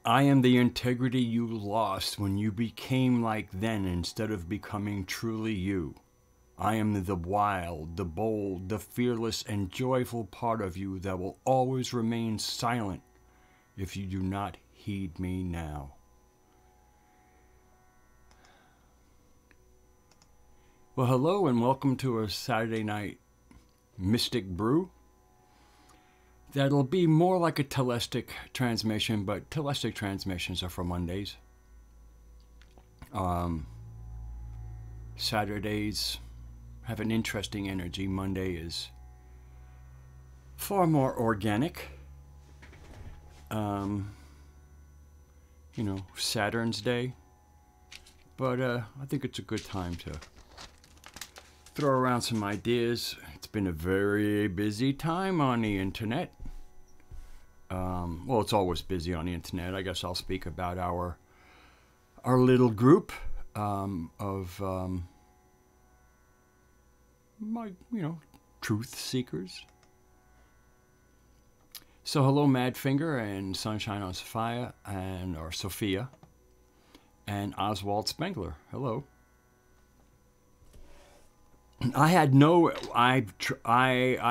I am the integrity you lost when you became like them instead of becoming truly you. I am the wild, the bold, the fearless, and joyful part of you that will always remain silent if you do not heed me now. Well, hello and welcome to a Saturday night mystic brew. That'll be more like a telestic transmission, but telestic transmissions are for Mondays. Saturdays have an interesting energy. Monday is far more organic. Saturn's Day. But I think it's a good time to throw around some ideas. It's been a very busy time on the internet. Well, it's always busy on the internet. I guess I'll speak about our little group of truth seekers. So hello, Madfinger and Sunshine on Sophia or Sophia and Oswald Spengler. Hello. I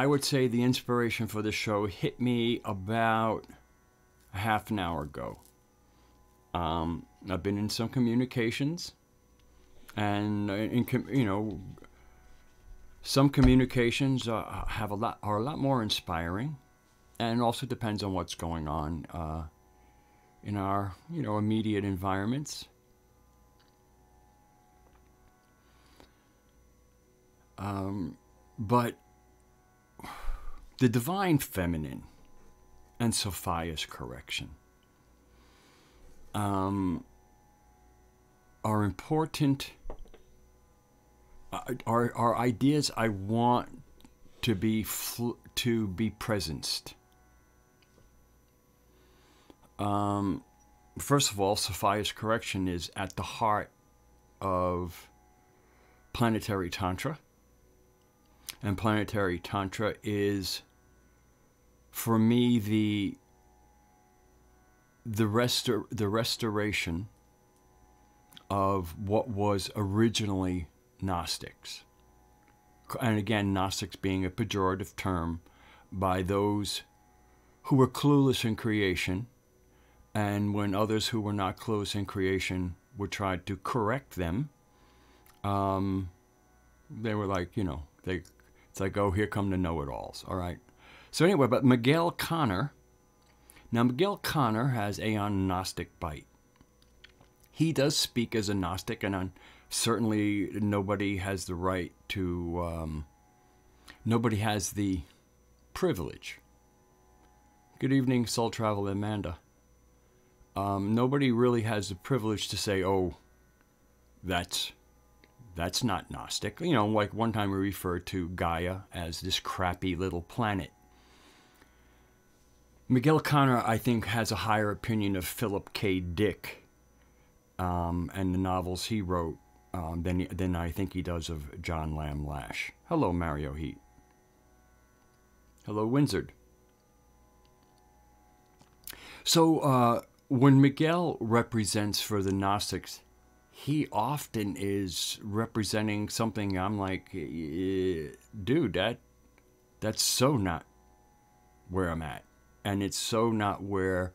would say the inspiration for the show hit me about a half an hour ago. I've been in some communications, and some communications are a lot more inspiring, and it also depends on what's going on in our immediate environments. But the divine feminine and Sophia's correction are important, are ideas I want to be presenced. First of all, Sophia's correction is at the heart of planetary tantra. And planetary tantra is, for me, the restoration of what was originally Gnostics. And again, Gnostics being a pejorative term by those who were clueless in creation, and when others who were not clueless in creation would try to correct them, they were like, it's like, oh, here come the know-it-alls, all right? So anyway, but Miguel Conner has Aeon Gnostic bite. He does speak as a Gnostic, and certainly nobody has the right to, nobody has the privilege. Good evening, Soul Travel Amanda. Nobody really has the privilege to say, oh, that's not Gnostic. Like one time we referred to Gaia as this crappy little planet. Miguel Conner, I think, has a higher opinion of Philip K. Dick and the novels he wrote than I think he does of John Lamb Lash. Hello, Mario Heat. Hello, Wizard. So when Miguel represents for the Gnostics, he often is representing something I'm like, dude, that's so not where I'm at. And it's so not where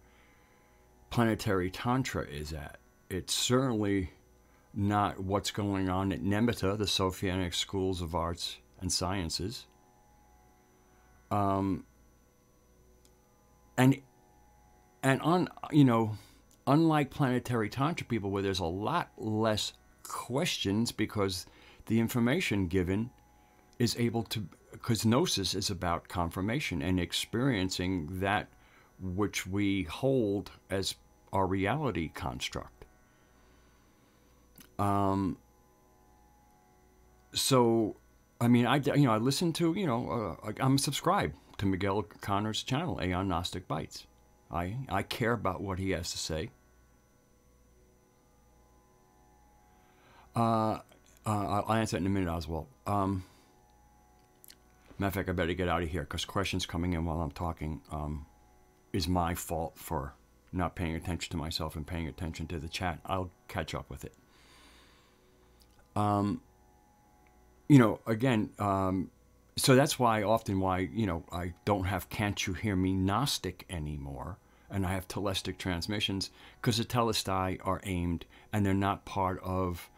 planetary tantra is at. It's certainly not what's going on at NEMTA, the Sophianic Schools of Arts and Sciences. Unlike planetary tantra people, where there's a lot less questions because the information given is able to, because gnosis is about confirmation and experiencing that which we hold as our reality construct. So, I mean, I listen to, I'm subscribed to Miguel Conner's channel, Aeon Gnostic Bites. I care about what he has to say. I'll answer it in a minute, Oswald. Matter of fact, I better get out of here because questions coming in while I'm talking is my fault for not paying attention to myself and paying attention to the chat. I'll catch up with it. Again, so that's why I don't have Can't You Hear Me Gnostic anymore, and I have telestic transmissions, because the telestai are aimed, and they're not part of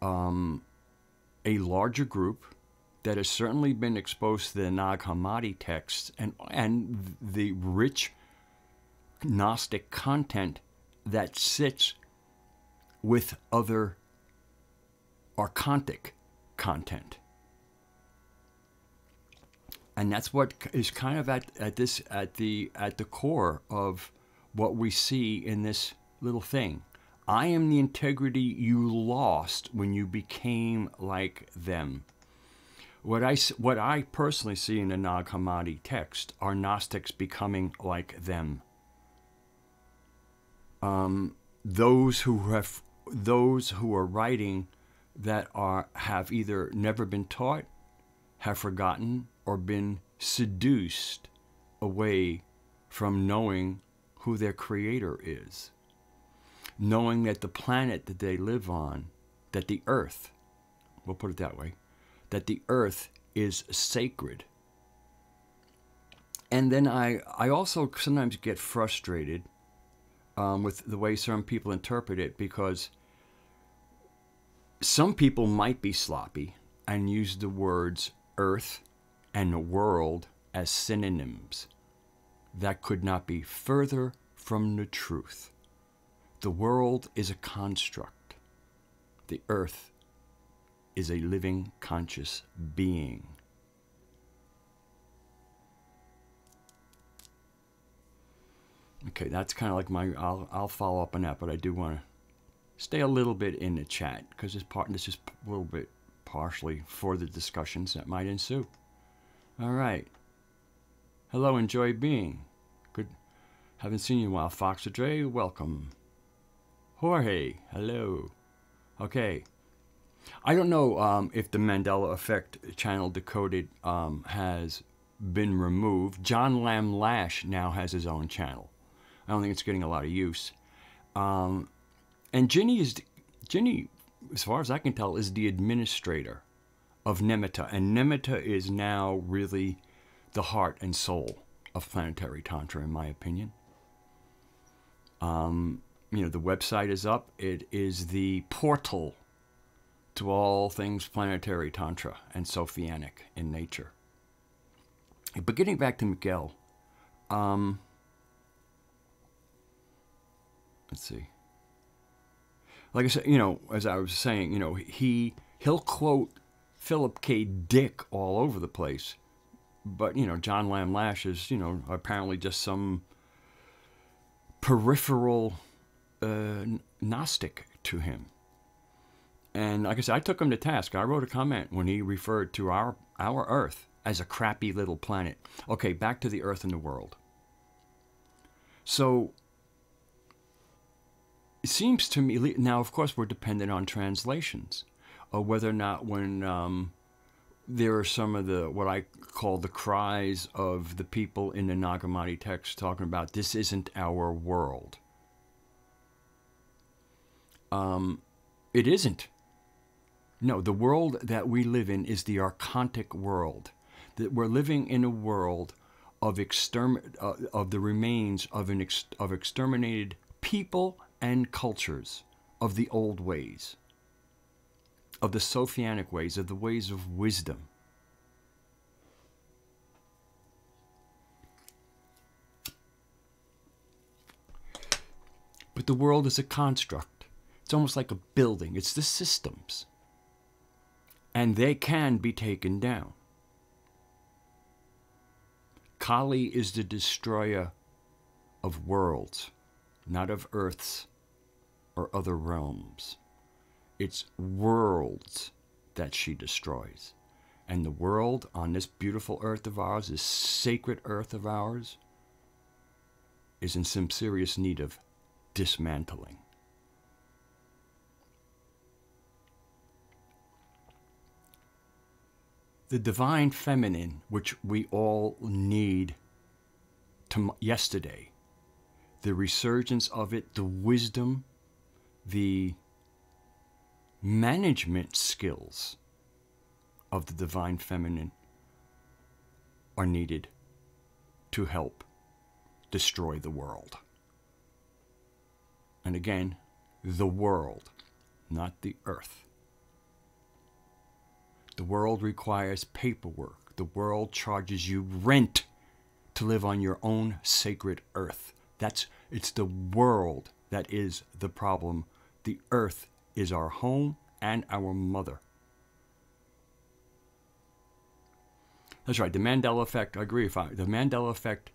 a larger group that has certainly been exposed to the Nag Hammadi texts and the rich Gnostic content that sits with other archontic content. And that's what is kind of at the core of what we see in this little thing. I am the integrity you lost when you became like them. What I personally see in the Nag Hammadi text are Gnostics becoming like them. Those who are writing that have either never been taught, have forgotten, or been seduced away from knowing who their creator is. Knowing that the planet that they live on, that the earth, we'll put it that way, that the earth is sacred. And then I also sometimes get frustrated with the way some people interpret it, because some people might be sloppy and use the words earth and world as synonyms. That could not be further from the truth. The world is a construct. The earth is a living, conscious being. Okay, that's kind of like I'll follow up on that, but I do want to stay a little bit in the chat, because this is a little bit partially for the discussions that might ensue. All right. Hello, enjoy being. Good. Haven't seen you in a while. Fox Dre, welcome. Jorge, hello. Okay. I don't know if the Mandela Effect channel Decoded has been removed. John Lam Lash now has his own channel. I don't think it's getting a lot of use. And Ginny, as far as I can tell, is the administrator of Nemitta. And Nemitta is now really the heart and soul of planetary Tantra, in my opinion. The website is up. It is the portal to all things planetary Tantra and Sophianic in nature. But getting back to Miguel, let's see. Like I said, as I was saying, he'll quote Philip K. Dick all over the place. But, John Lam Lash is, apparently just some peripheral Gnostic to him. And like I said, I took him to task. I wrote a comment when he referred to our Earth as a crappy little planet. Okay, back to the Earth and the world. So it seems to me, now of course we're dependent on translations, or whether or not when there are some of the, what I call the cries of the people in the Nag Hammadi text talking about, this isn't our world. It isn't. No, the world that we live in is the archontic world. That we're living in a world of the remains of exterminated people and cultures, of the old ways, of the Sophianic ways, of the ways of wisdom. But the world is a construct. It's almost like a building. It's the systems. And they can be taken down. Kali is the destroyer of worlds, not of earths or other realms. It's worlds that she destroys. And the world on this beautiful earth of ours, this sacred earth of ours, is in some serious need of dismantling. The divine feminine, which we all need yesterday, the resurgence of it, the wisdom, the management skills of the divine feminine are needed to help destroy the world. And again, the world, not the earth. The world requires paperwork. The world charges you rent to live on your own sacred earth. It's the world that is the problem. The earth is our home and our mother. That's right, the Mandela effect, I agree with you. The Mandela effect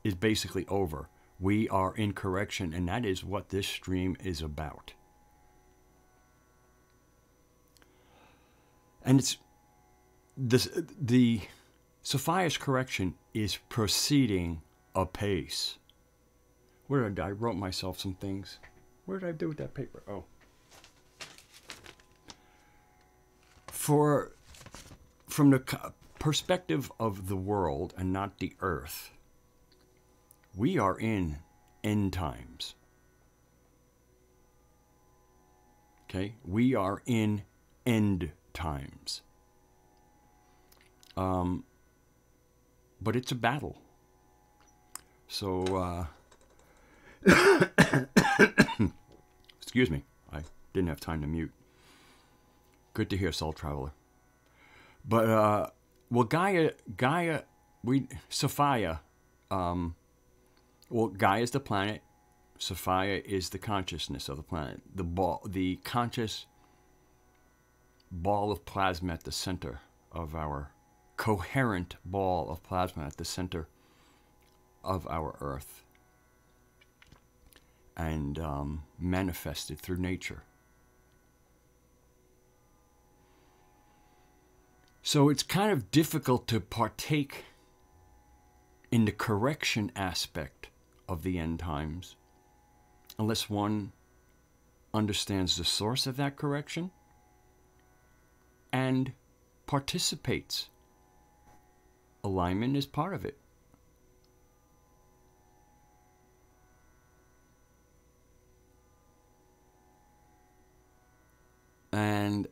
is basically over. We are in correction, and that is what this stream is about. And it's the Sophia's correction is proceeding apace. Where did I wrote myself some things? What did I do with that paper? Oh. From the perspective of the world and not the earth, we are in end times. Okay? We are in end times. But it's a battle. So, excuse me, I didn't have time to mute. Good to hear, Soul Traveler. But, well, Sophia, well, Gaia is the planet. Sophia is the consciousness of the planet. The conscious ball of plasma at the center of our coherent ball of plasma at the center of our earth, and manifested through nature. So it's kind of difficult to partake in the correction aspect of the end times unless one understands the source of that correction and participates. Alignment is part of it. And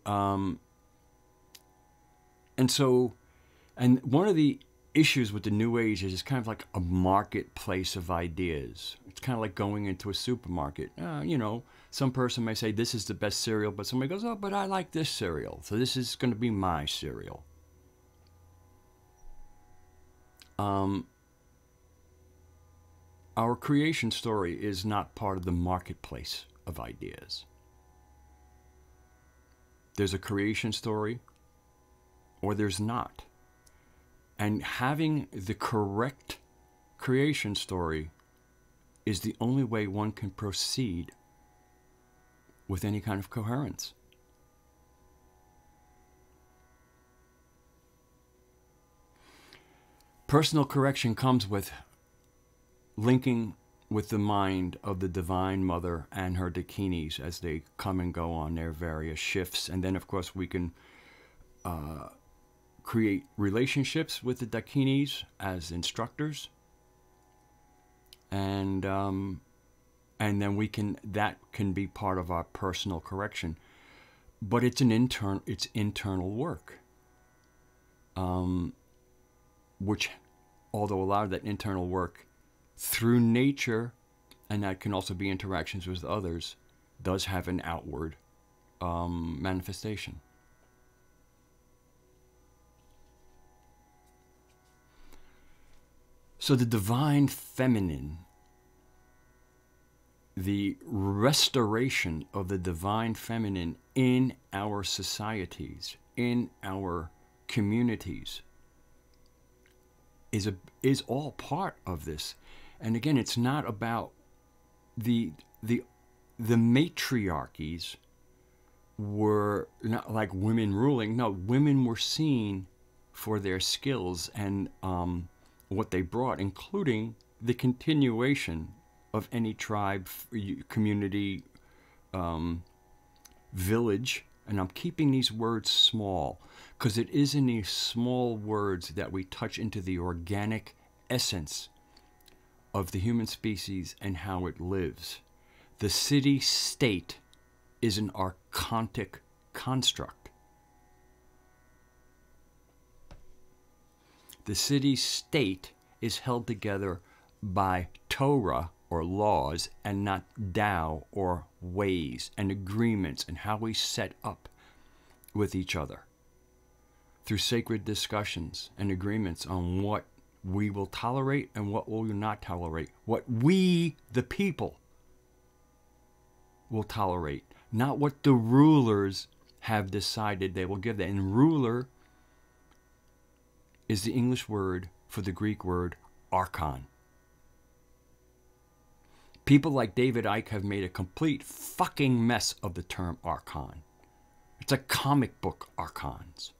one of the issues with the New Age is it's kind of like a marketplace of ideas. It's kind of like going into a supermarket. You know, some person may say this is the best cereal, but somebody goes, oh, but I like this cereal, so this is going to be my cereal. Our creation story is not part of the marketplace of ideas. There's a creation story, or there's not. And having the correct creation story is the only way one can proceed with any kind of coherence. Personal correction comes with linking with the mind of the Divine Mother and her dakinis as they come and go on their various shifts. And then, of course, we can create relationships with the dakinis as instructors. And then that can be part of our personal correction. But it's internal work. Which, although a lot of that internal work through nature, and that can also be interactions with others, does have an outward manifestation. So the divine feminine, the restoration of the divine feminine in our societies, in our communities, is all part of this. And again, it's not about the matriarchies were not like women ruling. No, women were seen for their skills and what they brought, including the continuation of any tribe, community, village. And I'm keeping these words small because it is in these small words that we touch into the organic essence of the human species and how it lives. The city-state is an archontic construct. The city-state is held together by Torah or laws and not Tao or ways and agreements and how we set up with each other through sacred discussions and agreements on what we will tolerate and what we will not tolerate. What we, the people, will tolerate, not what the rulers have decided they will give that. And ruler is the English word for the Greek word archon. People like David Icke have made a complete fucking mess of the term archon. It's a comic book archons.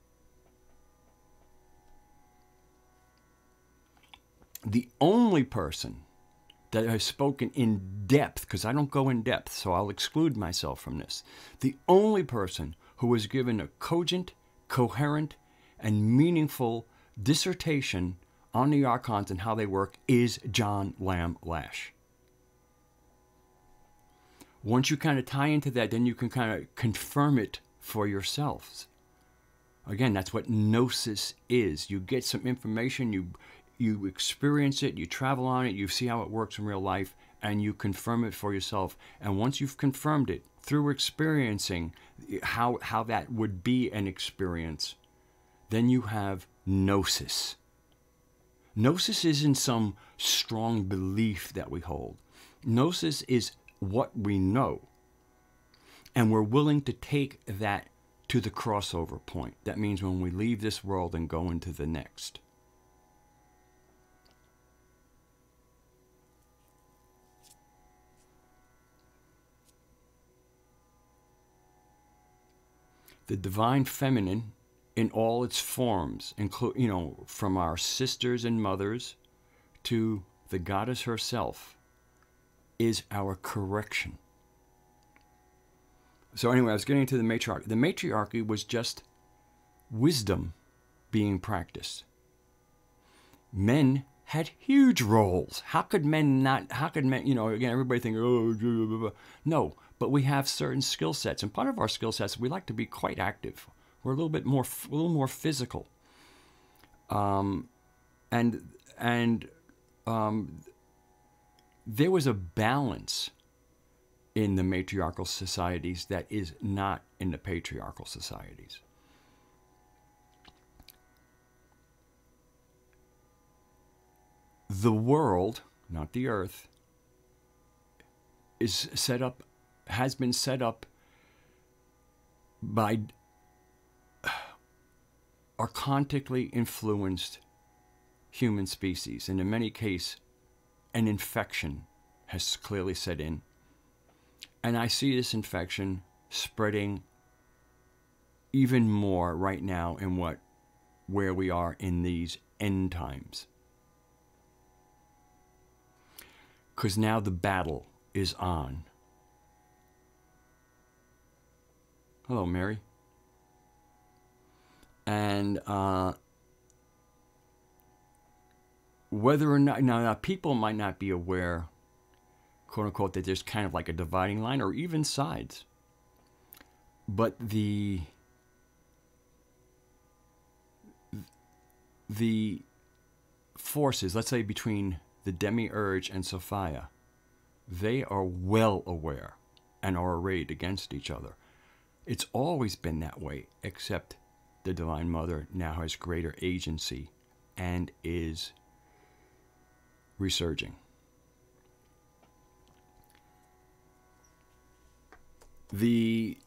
The only person that has spoken in depth, because I don't go in depth, so I'll exclude myself from this. The only person who was given a cogent, coherent, and meaningful dissertation on the archons and how they work is John Lamb Lash. Once you kind of tie into that, then you can kind of confirm it for yourselves. Again, that's what gnosis is. You get some information, you experience it, you travel on it, you see how it works in real life, and you confirm it for yourself. And once you've confirmed it through experiencing how that would be an experience, then you have gnosis. Gnosis isn't some strong belief that we hold. Gnosis is what we know. And we're willing to take that to the crossover point. That means when we leave this world and go into the next. The divine feminine in all its forms, from our sisters and mothers to the goddess herself, is our correction. So anyway, I was getting into the matriarchy. The matriarchy was just wisdom being practiced. Men had huge roles. How could men, again, everybody think, oh, blah, blah, blah. No, but we have certain skill sets. And part of our skill sets, we like to be quite active. We're a little more physical. There was a balance in the matriarchal societies that is not in the patriarchal societies. The world, not the earth, has been set up by archontically influenced human species. And in many cases, an infection has clearly set in. And I see this infection spreading even more right now in where we are in these end times. Because now the battle is on. Hello, Mary. And whether or not, now people might not be aware, quote unquote, that there's kind of like a dividing line or even sides. But the forces, let's say between the demiurge and Sophia, they are well aware and are arrayed against each other. It's always been that way, except the Divine Mother now has greater agency and is resurging. The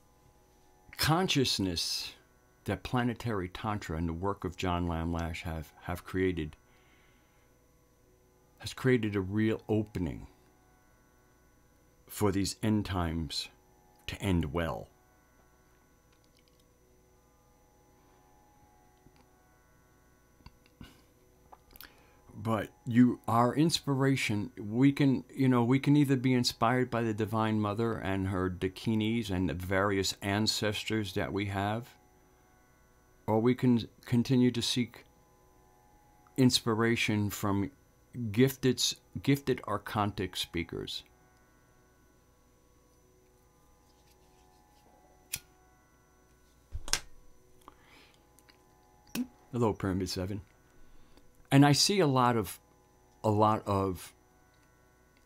consciousness that planetary tantra and the work of John Lamb Lash have created has created a real opening for these end times to end well. But our inspiration, we can either be inspired by the Divine Mother and her dakinis and the various ancestors that we have, or we can continue to seek inspiration from gifted archontic speakers. Hello, Pyramid 7. And I see a lot of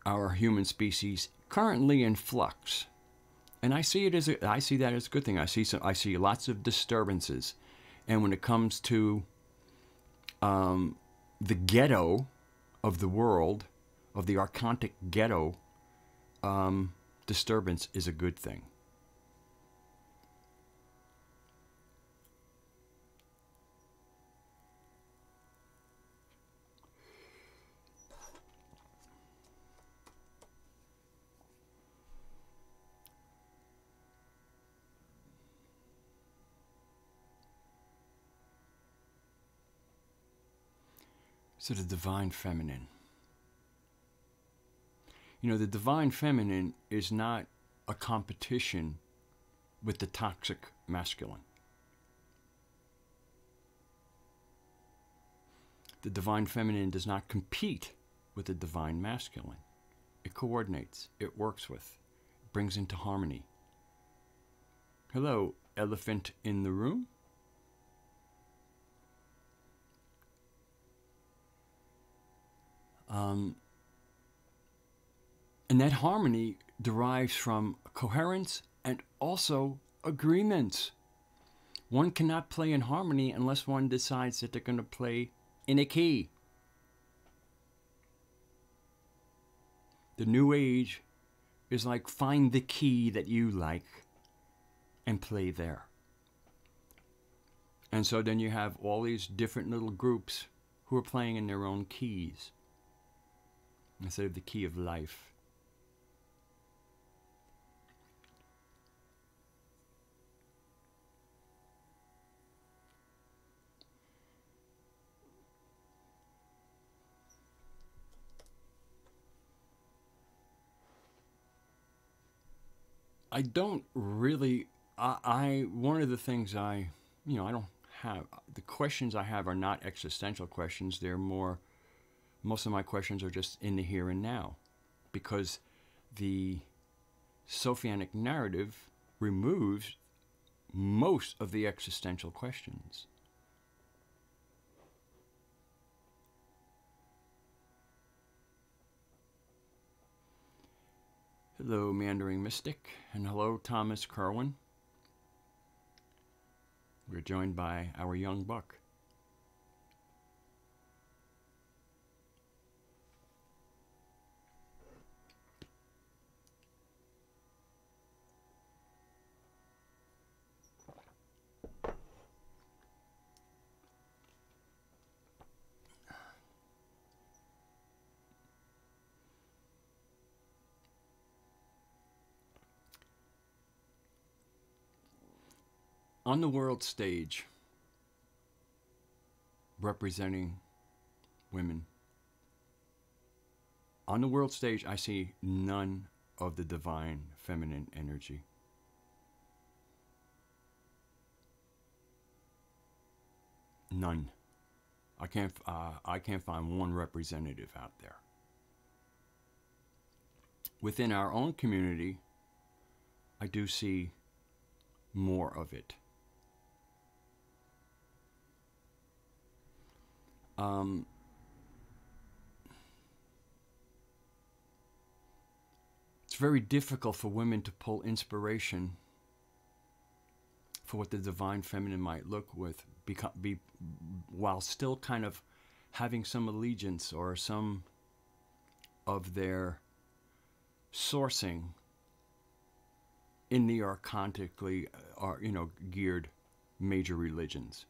our human species currently in flux. And I see that as a good thing. I see lots of disturbances. And when it comes to the ghetto of the world, of the archontic ghetto, disturbance is a good thing. So the divine feminine. You know, the divine feminine is not a competition with the toxic masculine. The divine feminine does not compete with the divine masculine. It coordinates, it works with, it brings into harmony. Hello, elephant in the room. And that harmony derives from coherence and also agreements. One cannot play in harmony unless one decides that they're going to play in a key. The New Age is like find the key that you like and play there. And so then you have all these different little groups who are playing in their own keys instead of the key of life. I don't really, one of the things I don't have, the questions I have are not existential questions. They're more, most of my questions are just in the here and now, because the Sophianic narrative removes most of the existential questions. Hello, Meandering Mystic, and hello, Thomas Kerwin. We're joined by our young buck. On the world stage, representing women, on the world stage, I see none of the divine feminine energy. None. I can't find one representative out there. Within our own community, I do see more of it. It's very difficult for women to pull inspiration for what the divine feminine might look with, while still kind of having some allegiance or some of their sourcing in the archontically, geared major religions.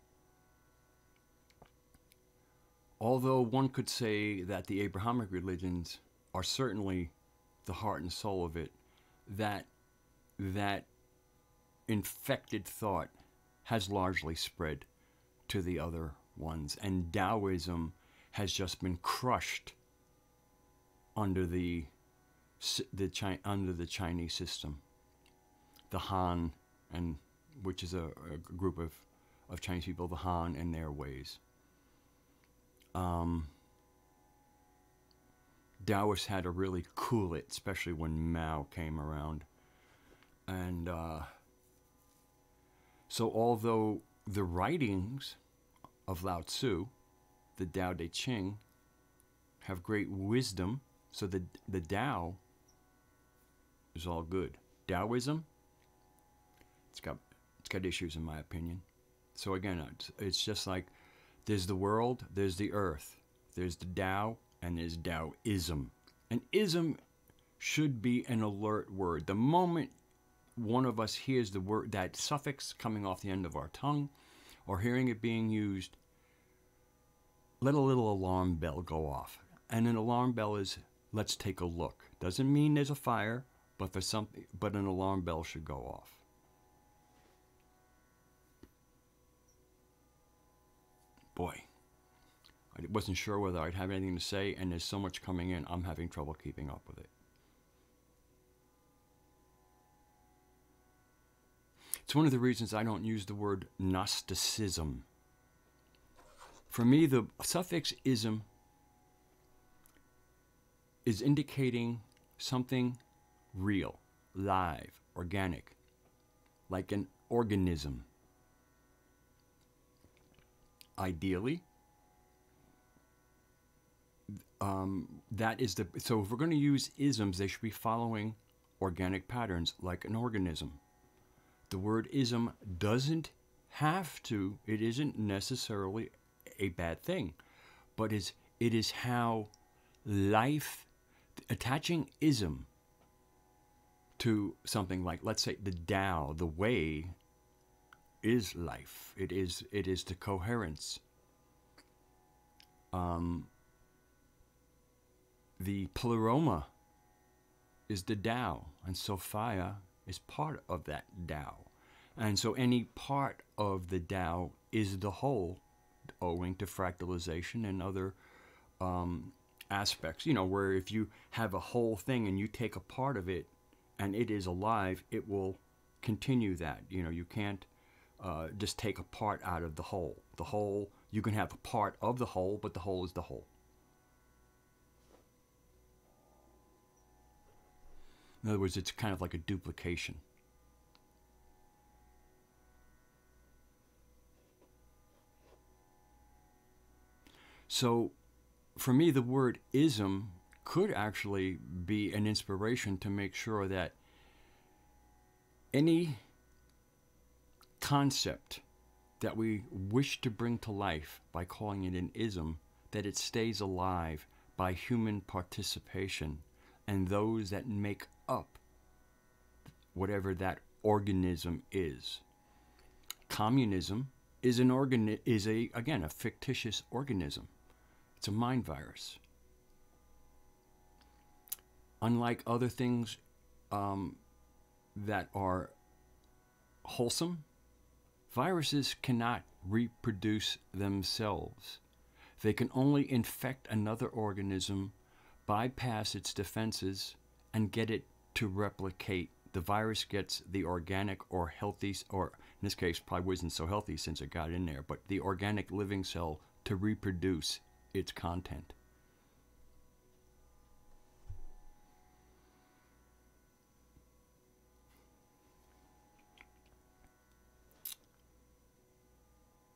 Although one could say that the Abrahamic religions are certainly the heart and soul of it, that infected thought has largely spread to the other ones, and Taoism has just been crushed under the Chinese system, the Han, and which is a group of Chinese people, the Han and their ways. Taoists had to really cool it, especially when Mao came around. And so although the writings of Lao Tzu, the Tao Te Ching, have great wisdom, so the Tao is all good. Taoism, it's got issues in my opinion. So again, it's just like there's the world, there's the earth, there's the Tao, and there's Taoism. And ism should be an alert word. The moment one of us hears the word, that suffix coming off the end of our tongue, or hearing it being used, let a little alarm bell go off. And an alarm bell is, let's take a look. Doesn't mean there's a fire, but an alarm bell should go off. Boy, I wasn't sure whether I'd have anything to say, and there's so much coming in, I'm having trouble keeping up with it. It's one of the reasons I don't use the word Gnosticism. For me, the suffix ism is indicating something real, live, organic, like an organism. Ideally, that is the, so if we're going to use isms, they should be following organic patterns like an organism. The word ism doesn't have to, it isn't necessarily a bad thing, but it is how life, attaching ism to something like, let's say, the Tao, the way, is life. It is the coherence. The pleroma is the Tao, and Sophia is part of that Tao. And so any part of the Tao is the whole, owing to fractalization and other aspects. You know, where if you have a whole thing and you take a part of it and it is alive, it will continue that. You know, you can't just take a part out of the whole. The whole, you can have a part of the whole, but the whole is the whole. In other words, it's kind of like a duplication. So, for me, the word ism could actually be an inspiration to make sure that any concept that we wish to bring to life by calling it an ism, that it stays alive by human participation and those that make up whatever that organism is. Communism is again a fictitious organism. It's a mind virus. Unlike other things that are wholesome, viruses cannot reproduce themselves. They can only infect another organism, bypass its defenses, and get it to replicate. The virus gets the organic or healthy, or in this case probably wasn't so healthy since it got in there, but the organic living cell to reproduce its content.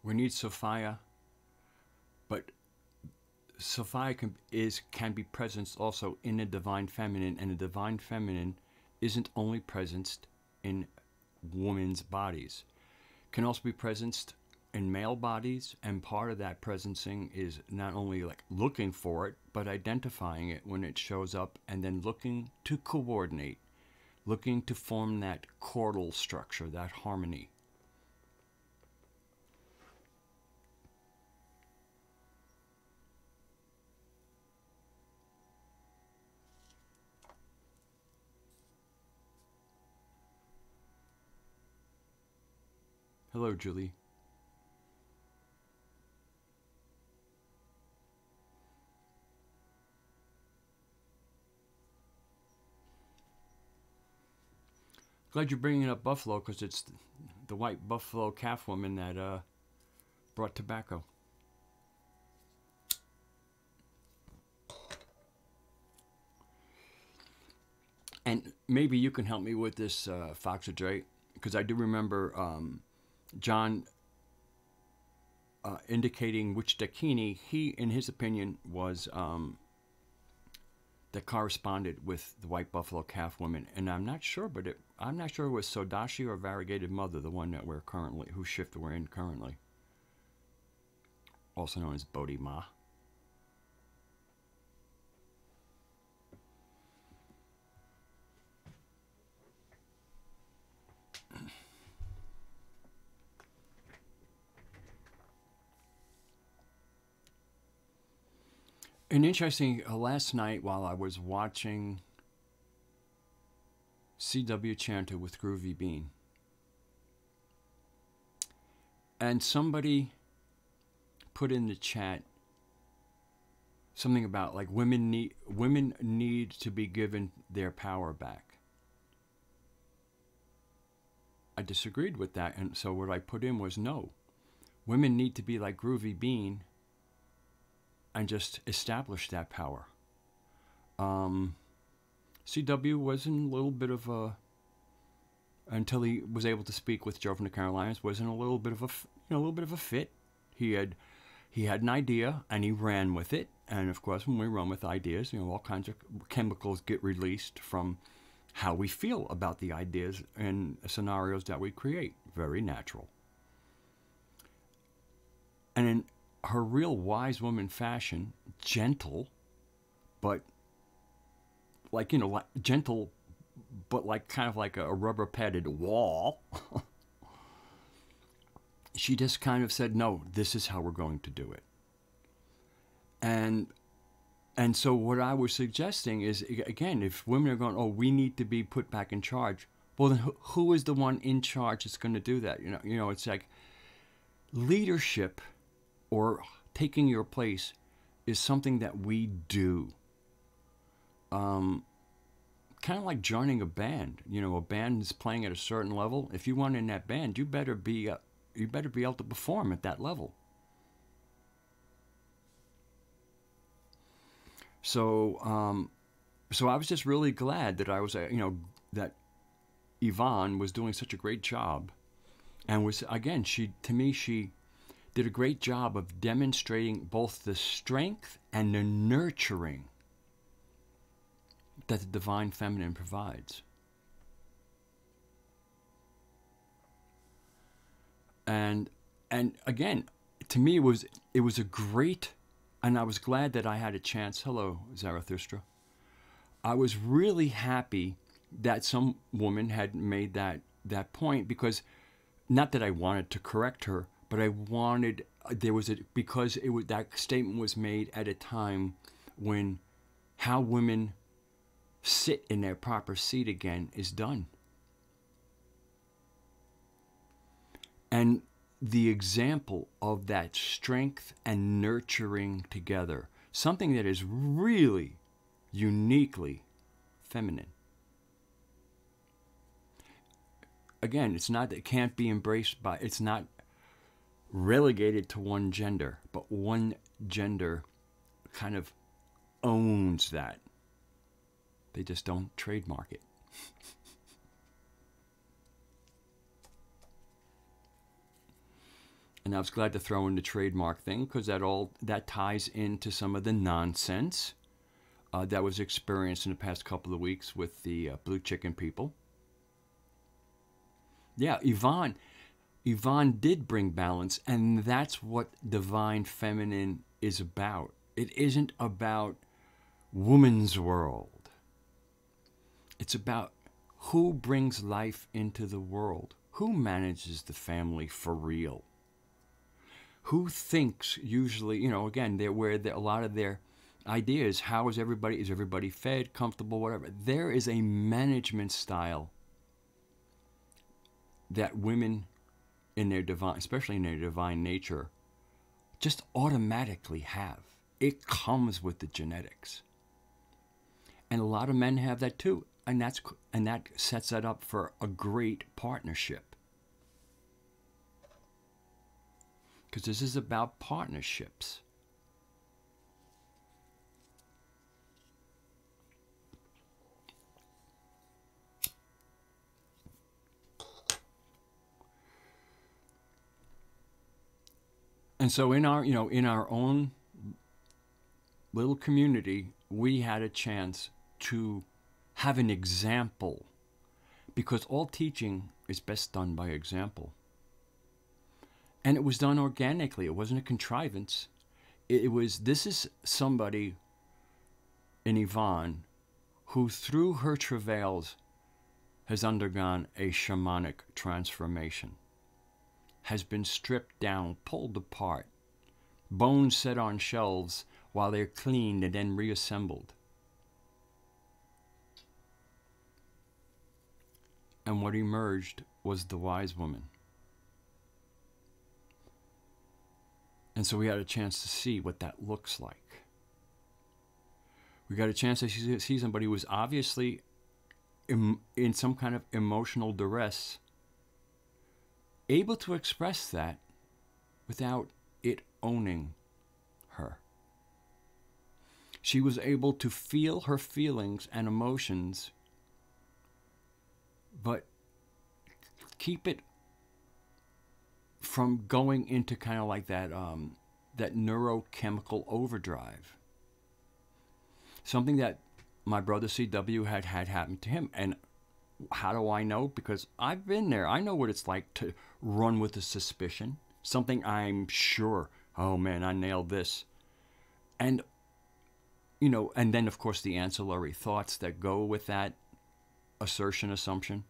We need Sophia, but Sophia can be present also in the divine feminine, and the divine feminine isn't only presenced in women's bodies. Can also be presenced in male bodies, and part of that presencing is not only like looking for it, but identifying it when it shows up, and then looking to coordinate, looking to form that chordal structure, that harmony. Hello, Julie. Glad you're bringing up buffalo, because it's the white buffalo calf woman that brought tobacco. maybe you can help me with this, Fox or Dre, because I do remember John indicating which Dakini he, in his opinion, was that corresponded with the white buffalo calf women, and I'm not sure, but I'm not sure it was Sodashi or Variegated Mother, the one that we're currently, whose shift we're in currently, also known as Bodhi Ma. And interesting, last night while I was watching CW Chanter with Groovy Bean, and somebody put in the chat something about like women need to be given their power back. I disagreed with that, and so what I put in was no. Women need to be like Groovy Bean and just establish that power. CW was in a little bit of a, until he was able to speak with Joe from the Carolinas, was in a little bit of a fit. He had an idea and he ran with it. And of course, when we run with ideas, all kinds of chemicals get released from how we feel about the ideas and scenarios that we create. Very natural. And in her real wise woman fashion, gentle, but like, gentle, but like kind of like a rubber padded wall. She just kind of said, no, this is how we're going to do it. And so what I was suggesting is, again, if women are going, oh, we need to be put back in charge, well, then who is the one in charge that's going to do that? It's like leadership or taking your place is something that we do. Kind of like joining a band. A band is playing at a certain level. If you want in that band, you better be able to perform at that level. So I was just really glad that I was, that Yvonne was doing such a great job, and was, again, she did a great job of demonstrating both the strength and the nurturing that the divine feminine provides. And again, to me, it was a great, and I was glad that I had a chance. Hello, Zarathustra. I was really happy that some woman had made that point, because not that I wanted to correct her, but I wanted, because that statement was made at a time when how women sit in their proper seat again is done. And the example of that strength and nurturing together, something that is really uniquely feminine. Again, it's not that it can't be embraced by, it's not relegated to one gender, but one gender kind of owns that. They just don't trademark it. And I was glad to throw in the trademark thing, because that ties into some of the nonsense that was experienced in the past couple of weeks with the Blue Chicken people. Yeah, Yvonne did bring balance, and that's what divine feminine is about. It isn't about woman's world. It's about who brings life into the world, who manages the family for real, who thinks usually, again, where a lot of their ideas, is everybody fed, comfortable, whatever. There is a management style that women in their divine, especially in their divine nature, just automatically have. It comes with the genetics. And a lot of men have that too. And that sets that up for a great partnership. Because this is about partnerships. And so in our, in our own little community, we had a chance to have an example, because all teaching is best done by example. And it was done organically. It wasn't a contrivance. This is somebody in Yvonne who, through her travails, has undergone a shamanic transformation, has been stripped down, pulled apart, bones set on shelves while they're cleaned and then reassembled. And what emerged was the wise woman. And so we had a chance to see what that looks like. We got a chance to see somebody who was obviously in some kind of emotional duress, able to express that without it owning her. She was able to feel her feelings and emotions, but keep it from going into kind of like that neurochemical overdrive. Something that my brother CW had happened to him. And how do I know? Because I've been there. I know what it's like to run with a suspicion. Something I'm sure, oh man, I nailed this. And, and then of course the ancillary thoughts that go with that assertion, assumption,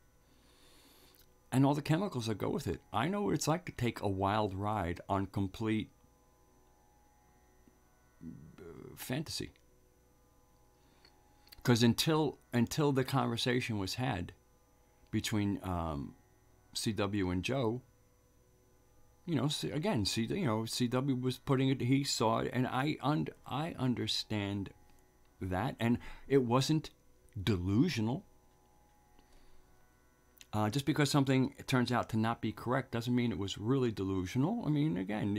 and all the chemicals that go with it. I know what it's like to take a wild ride on complete fantasy. Because until the conversation was had between CW and Joe, again, CW was putting it. He saw it, and I understand that, and it wasn't delusional. Just because something turns out to not be correct doesn't mean it was really delusional. I mean, again,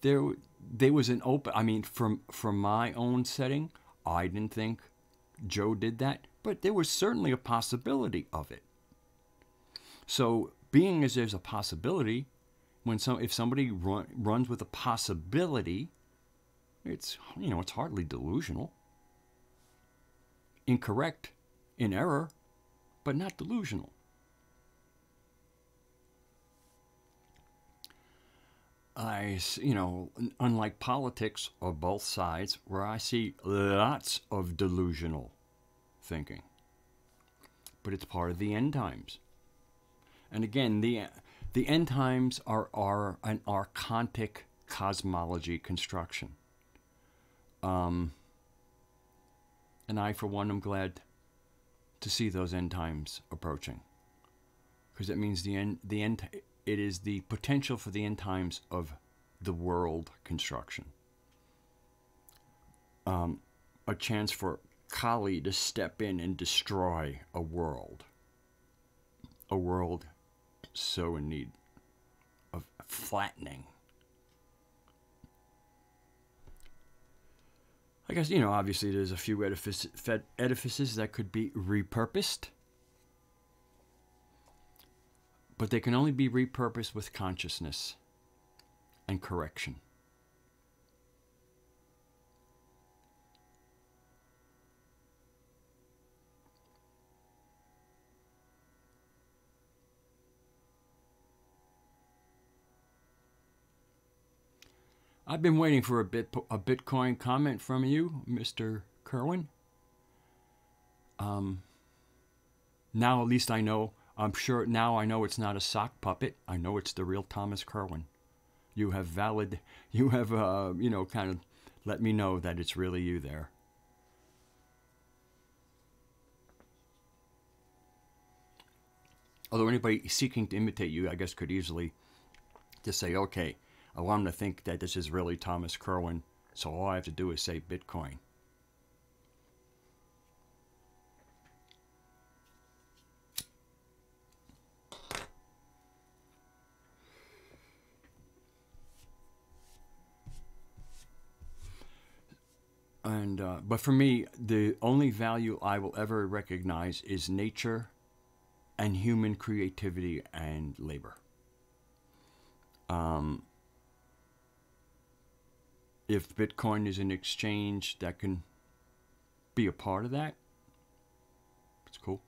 there was an open. I mean, from my own setting, I didn't think Joe did that, but there was certainly a possibility of it. So, being as there's a possibility, if somebody runs with a possibility, it's hardly delusional. Incorrect, in error, but not delusional. Unlike politics or both sides, where I see lots of delusional thinking. But it's part of the end times. And again, the end times are an archontic cosmology construction. And I, for one, am glad to see those end times approaching. Because it means it is the potential for the end times of the world construction. A chance for Kali to step in and destroy a world. A world so in need of flattening. I guess, obviously there's a few edifices that could be repurposed. But they can only be repurposed with consciousness and correction. I've been waiting for a Bitcoin comment from you, Mr. Kerwin. Now at least I know. I'm sure now I know it's not a sock puppet. I know it's the real Thomas Kerwin. You have kind of let me know that it's really you there. Although anybody seeking to imitate you, I guess, could easily just say, okay, I want them to think that this is really Thomas Kerwin, so all I have to do is say Bitcoin. But for me, the only value I will ever recognize is nature and human creativity and labor. if Bitcoin is an exchange that can be a part of that, it's cool.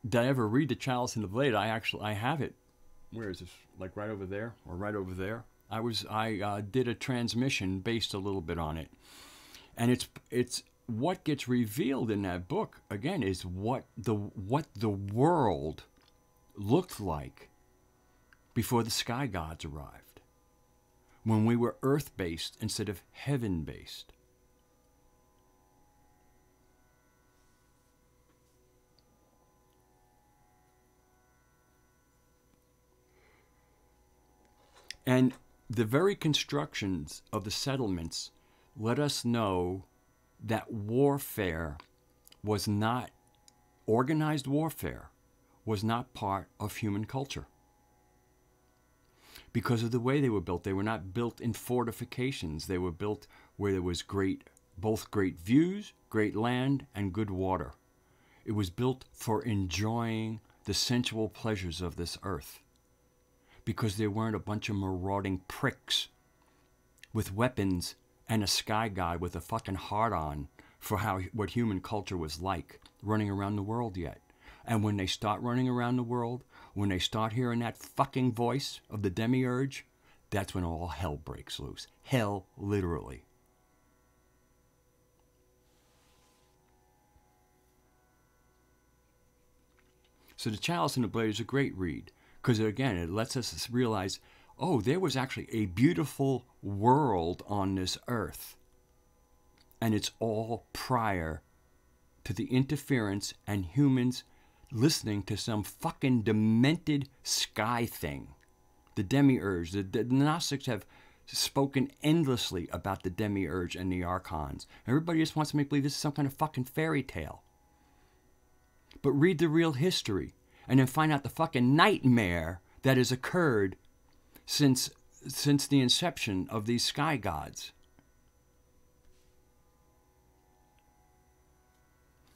Did I ever read The Chalice and the Blade? I have it. Where is this? Like right over there or right over there? I did a transmission based a little bit on it, and it's what gets revealed in that book again is what the world looked like before the sky gods arrived, when we were earth-based instead of heaven-based. And the very constructions of the settlements let us know that warfare was not, organized warfare was not part of human culture. Because of the way they were built, they were not built in fortifications. They were built where there was both great views, great land, and good water. It was built for enjoying the sensual pleasures of this earth. Because there weren't a bunch of marauding pricks with weapons and a sky god with a fucking heart on for what human culture was like running around the world yet. And when they start running around the world, when they start hearing that fucking voice of the demiurge, that's when all hell breaks loose. Hell, literally. So The Chalice and the Blade is a great read. Because again, it lets us realize, oh, there was actually a beautiful world on this earth. And it's all prior to the interference and humans listening to some fucking demented sky thing. The demiurge. The Gnostics have spoken endlessly about the demiurge and the archons. Everybody just wants to make believe this is some kind of fucking fairy tale. But read the real history. And then find out the fucking nightmare that has occurred since the inception of these sky gods.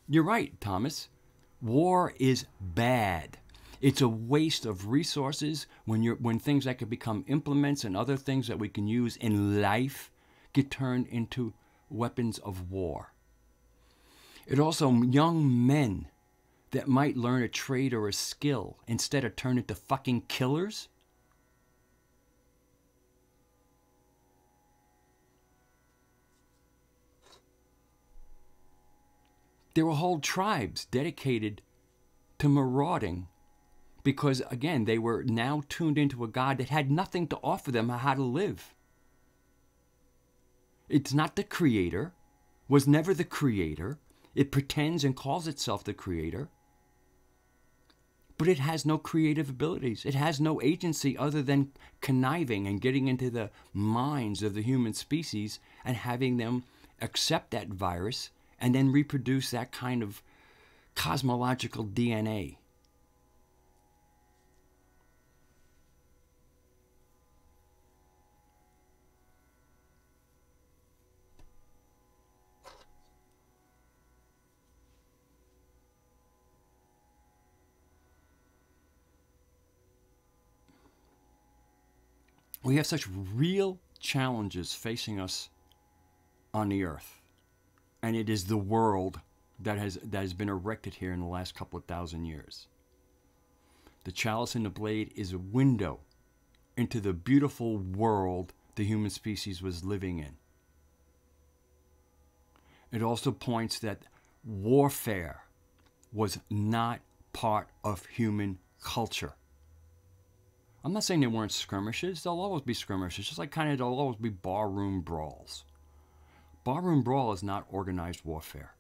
You're right, Thomas. War is bad. It's a waste of resources when things that could become implements and other things that we can use in life get turned into weapons of war. It also, young men that might learn a trade or a skill instead of turn into fucking killers? There were whole tribes dedicated to marauding because, again, they were now tuned into a god that had nothing to offer them on how to live. It's not the creator, was never the creator. It pretends and calls itself the creator. But it has no creative abilities. It has no agency other than conniving and getting into the minds of the human species and having them accept that virus and then reproduce that kind of cosmological DNA. We have such real challenges facing us on the earth. And it is the world that has been erected here in the last couple of thousand years. The Chalice and the Blade is a window into the beautiful world the human species was living in. It also points that warfare was not part of human culture. I'm not saying there weren't skirmishes. There'll always be skirmishes, just like there'll always be barroom brawls. Barroom brawl is not organized warfare.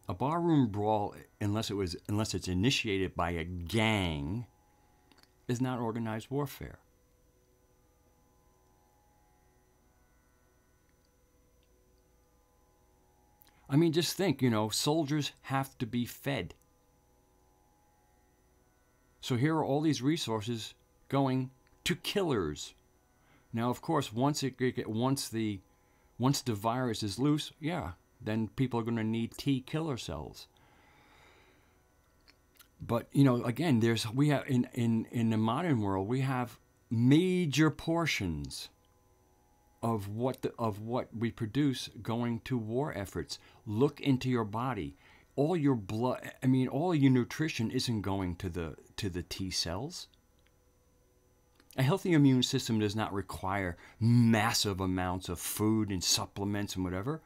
A barroom brawl, unless it's initiated by a gang, is not organized warfare. I mean, just think, soldiers have to be fed. So here are all these resources going to killers. Now, of course, once the virus is loose, then people are going to need T killer cells. But again, in the modern world we have major portions of what we produce going to war efforts. Look into your body. All your blood, I mean, all your nutrition isn't going to the T cells. A healthy immune system does not require massive amounts of food and supplements and whatever.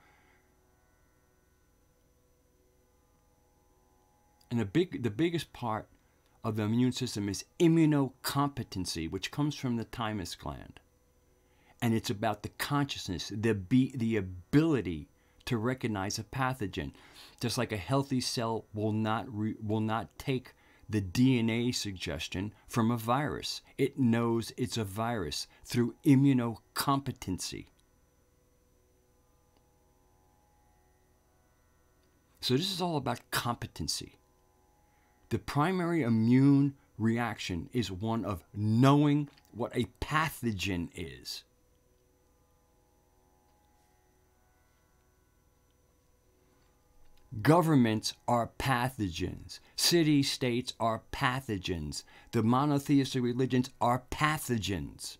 And the biggest part of the immune system is immunocompetency, which comes from the thymus gland. And it's about the consciousness, the ability to recognize a pathogen. Just like a healthy cell will not take the DNA suggestion from a virus. It knows it's a virus through immunocompetency. So this is all about competency. The primary immune reaction is one of knowing what a pathogen is. Governments are pathogens. City-states are pathogens. The monotheistic religions are pathogens.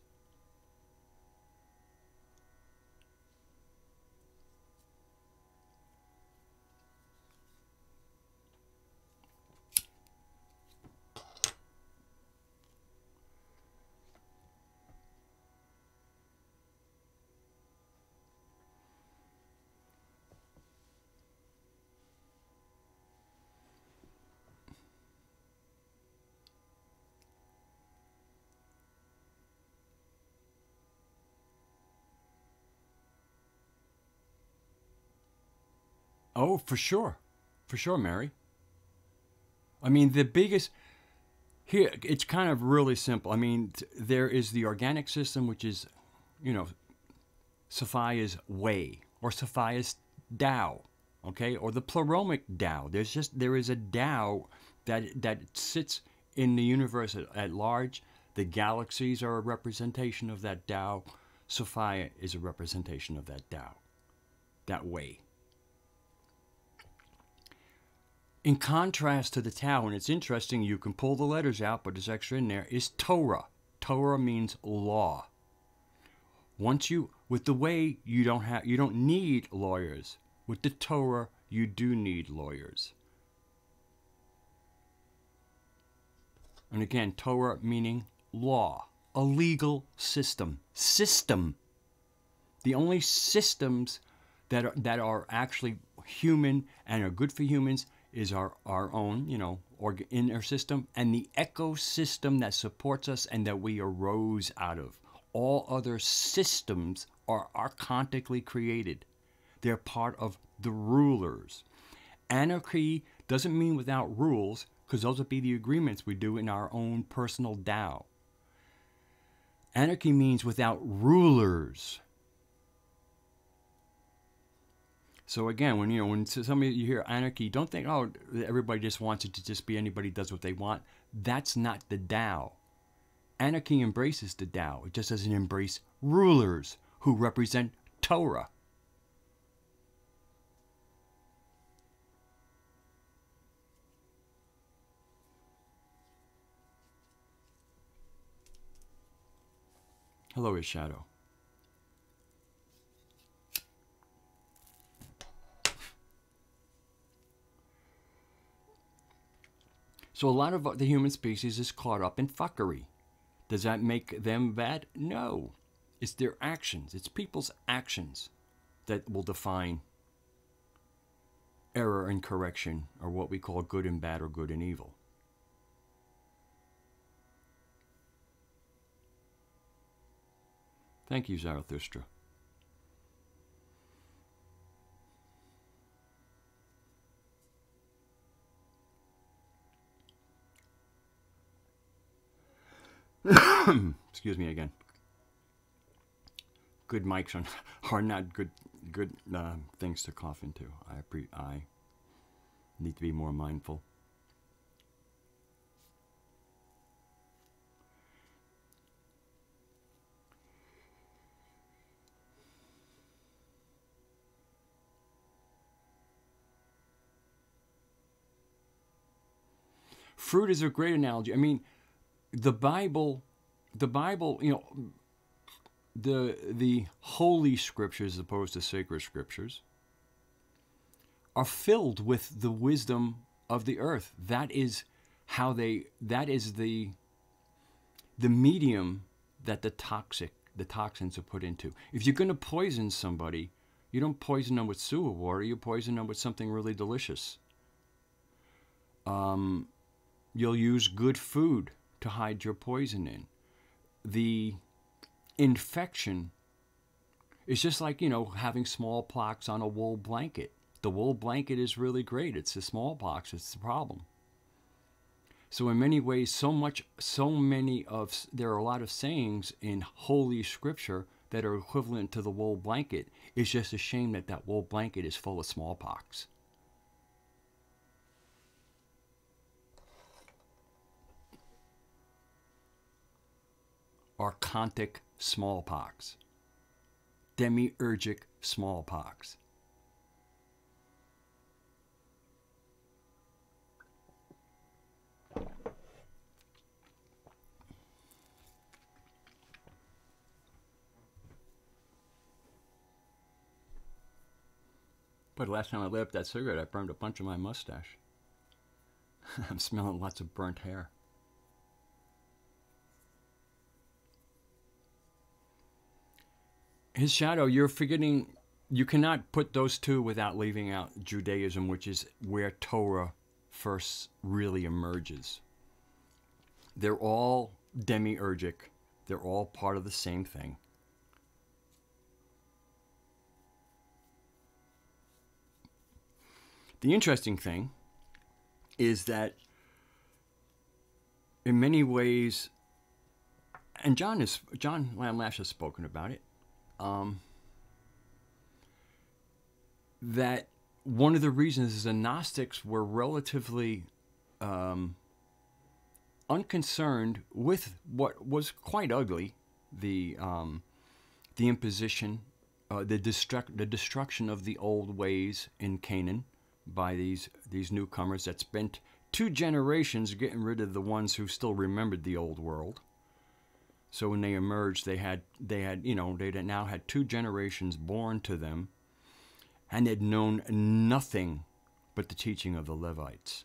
Oh, for sure, Mary. I mean, the biggest here, it's kind of really simple. I mean, there is the organic system, which is, Sophia's way, or Sophia's Tao, okay, or the pleroma Tao. There is a Tao that sits in the universe at large. The galaxies are a representation of that Tao. Sophia is a representation of that Tao, that way. In contrast to the Tao, and it's interesting, you can pull the letters out, but there's extra in there, is Torah. Torah means law. With the way, you don't need lawyers. With the Torah, you do need lawyers. And again, Torah meaning law, a legal system. The only systems that are actually human and are good for humans is our own, inner system, and the ecosystem that supports us and that we arose out of. All other systems are archontically created. They're part of the rulers. Anarchy doesn't mean without rules, because those would be the agreements we do in our own personal Tao. Anarchy means without rulers. So again, when somebody you hear anarchy, don't think, oh, everybody just wants it to just be anybody does what they want. That's not the Tao. Anarchy embraces the Tao. It just doesn't embrace rulers who represent Torah. Hello, his shadow. So a lot of the human species is caught up in fuckery. Does that make them bad? No. It's their actions. It's people's actions that will define error and correction, or what we call good and bad or good and evil. Thank you, Zarathustra. Excuse me again. Good mics are not good things to cough into. I need to be more mindful. Fruit is a great analogy. I mean, the Bible the Bible, the holy scriptures as opposed to sacred scriptures are filled with the wisdom of the earth. That is the medium that the toxins are put into. If you're going to poison somebody, you don't poison them with sewer water, you poison them with something really delicious. You'll use good food to hide your poison in. The infection is just like, having smallpox on a wool blanket. The wool blanket is really great. It's the smallpox that's the problem. So in many ways, there are a lot of sayings in Holy Scripture that are equivalent to the wool blanket. It's just a shame that that wool blanket is full of smallpox. Archontic smallpox. Demiurgic smallpox. But last time I lit up that cigarette, I burned a bunch of my mustache. I'm smelling lots of burnt hair. His shadow, you're forgetting, you cannot put those two without leaving out Judaism, which is where Torah first really emerges. They're all demiurgic. They're all part of the same thing. The interesting thing is that in many ways, and John Lamlash has spoken about it, that one of the reasons is the Gnostics were relatively unconcerned with what was quite ugly, the imposition, the destruction of the old ways in Canaan by these newcomers that spent 2 generations getting rid of the ones who still remembered the old world. So when they emerged, they now had 2 generations born to them, and had known nothing but the teaching of the Levites.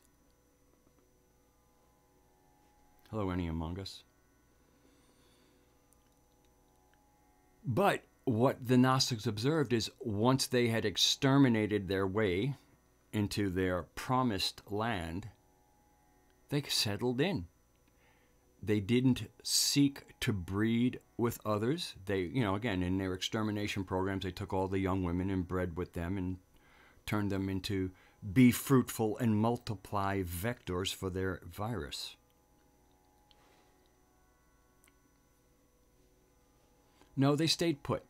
Hello, any among us? But what the Gnostics observed is once they had exterminated their way into their promised land, they settled in. They didn't seek to breed with others. They, again, in their extermination programs, they took all the young women and bred with them and turned them into be fruitful and multiply vectors for their virus. No, they stayed put.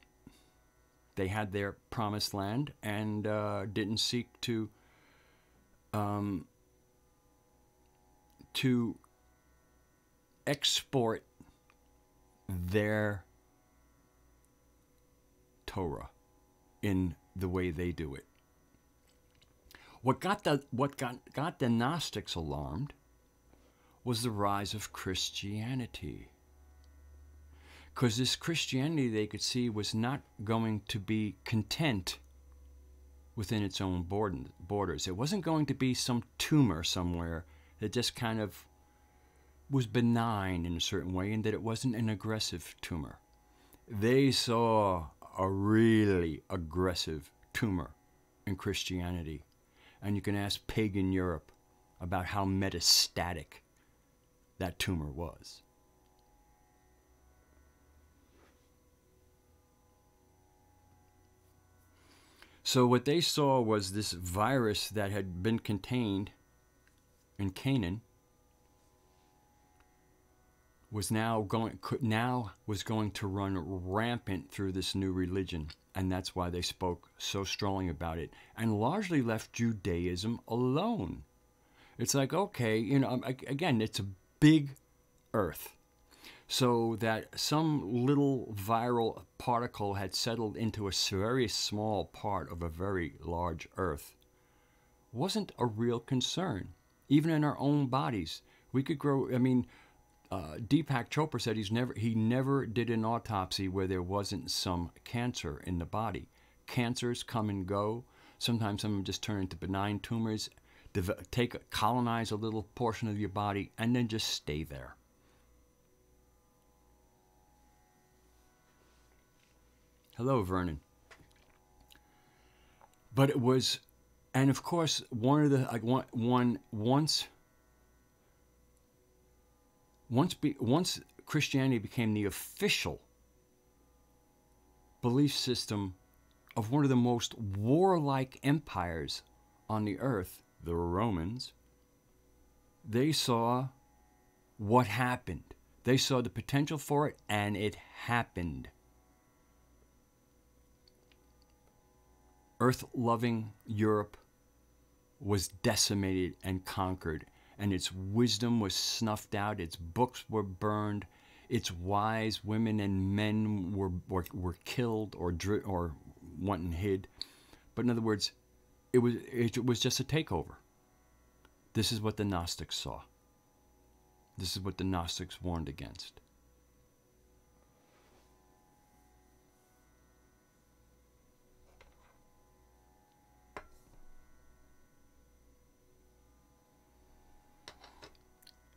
They had their promised land and didn't seek to export their Torah in the way they do it. What got the Gnostics alarmed was the rise of Christianity. Because this Christianity, they could see, was not going to be content within its own borders. It wasn't going to be some tumor somewhere that just kind of was benign in a certain way, and that it wasn't an aggressive tumor. They saw a really aggressive tumor in Christianity. And you can ask pagan Europe about how metastatic that tumor was. So what they saw was this virus that had been contained in Canaan was going to run rampant through this new religion, and that's why they spoke so strongly about it and largely left Judaism alone. It's like, okay, again, it's a big earth. So that some little viral particle had settled into a very small part of a very large earth wasn't a real concern. Even in our own bodies, we could grow, Deepak Chopra said he never did an autopsy where there wasn't some cancer in the body. Cancers come and go. Sometimes some of them just turn into benign tumors, colonize a little portion of your body, and then just stay there. Hello, Vernon. But it was, and of course, one of the once Christianity became the official belief system of one of the most warlike empires on the earth, the Romans, they saw what happened. They saw the potential for it, and it happened. Earth-loving Europe was decimated and conquered, and its wisdom was snuffed out, its books were burned, its wise women and men were killed or went and hid. But in other words, it was just a takeover. This is what the Gnostics saw. This is what the Gnostics warned against.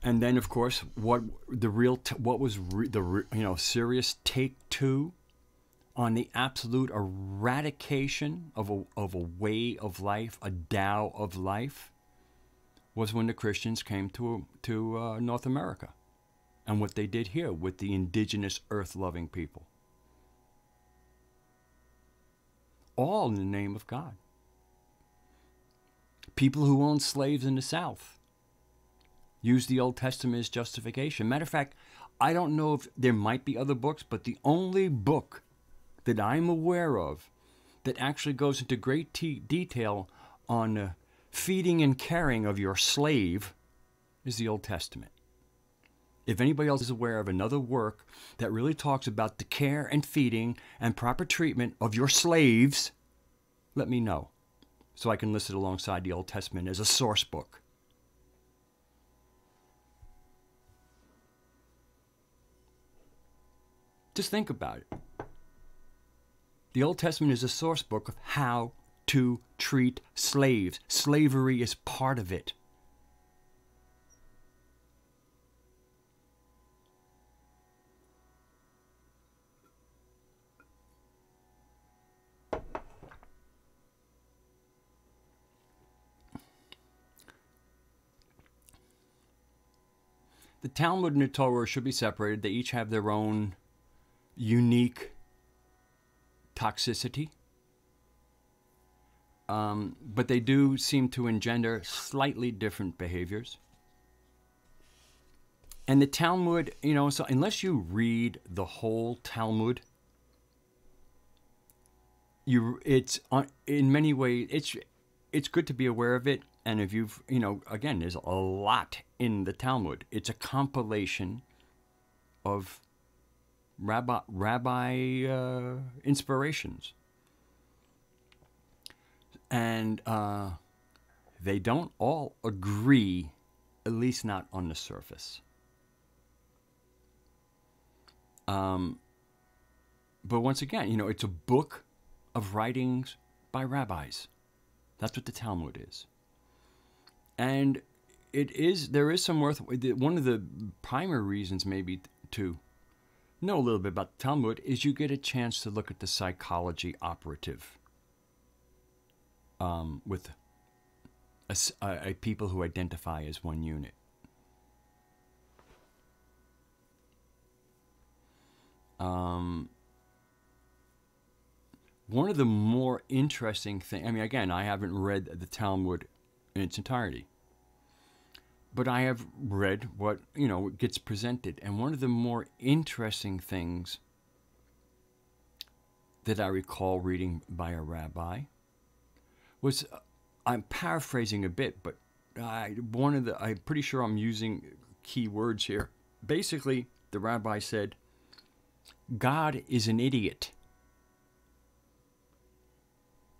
And then, of course, what was the serious take two on the absolute eradication of a way of life, a Tao of life, was when the Christians came to North America, and what they did here with the indigenous earth-loving people, all in the name of God. People who owned slaves in the South use the Old Testament as justification. Matter of fact, I don't know if there might be other books, but the only book that I'm aware of that actually goes into great detail on the feeding and caring of your slave is the Old Testament. If anybody else is aware of another work that really talks about the care and feeding and proper treatment of your slaves, let me know so I can list it alongside the Old Testament as a source book. Just think about it. The Old Testament is a source book of how to treat slaves. Slavery is part of it. The Talmud and the Torah should be separated. They each have their own unique toxicity, but they do seem to engender slightly different behaviors. And the Talmud, so unless you read the whole Talmud, in many ways it's good to be aware of it. And if you've, again, there's a lot in the Talmud. It's a compilation of rabbi inspirations, and they don't all agree, at least not on the surface. But once again, it's a book of writings by rabbis. That's what the Talmud is, and there is some worth. One of the primary reasons, maybe, to know a little bit about the Talmud is you get a chance to look at the psychology operative with a people who identify as one unit. One of the more interesting things, again, I haven't read the Talmud in its entirety, but I have read what, gets presented. And one of the more interesting things that I recall reading by a rabbi was, I'm paraphrasing a bit, but I'm pretty sure I'm using key words here. Basically, the rabbi said, God is an idiot.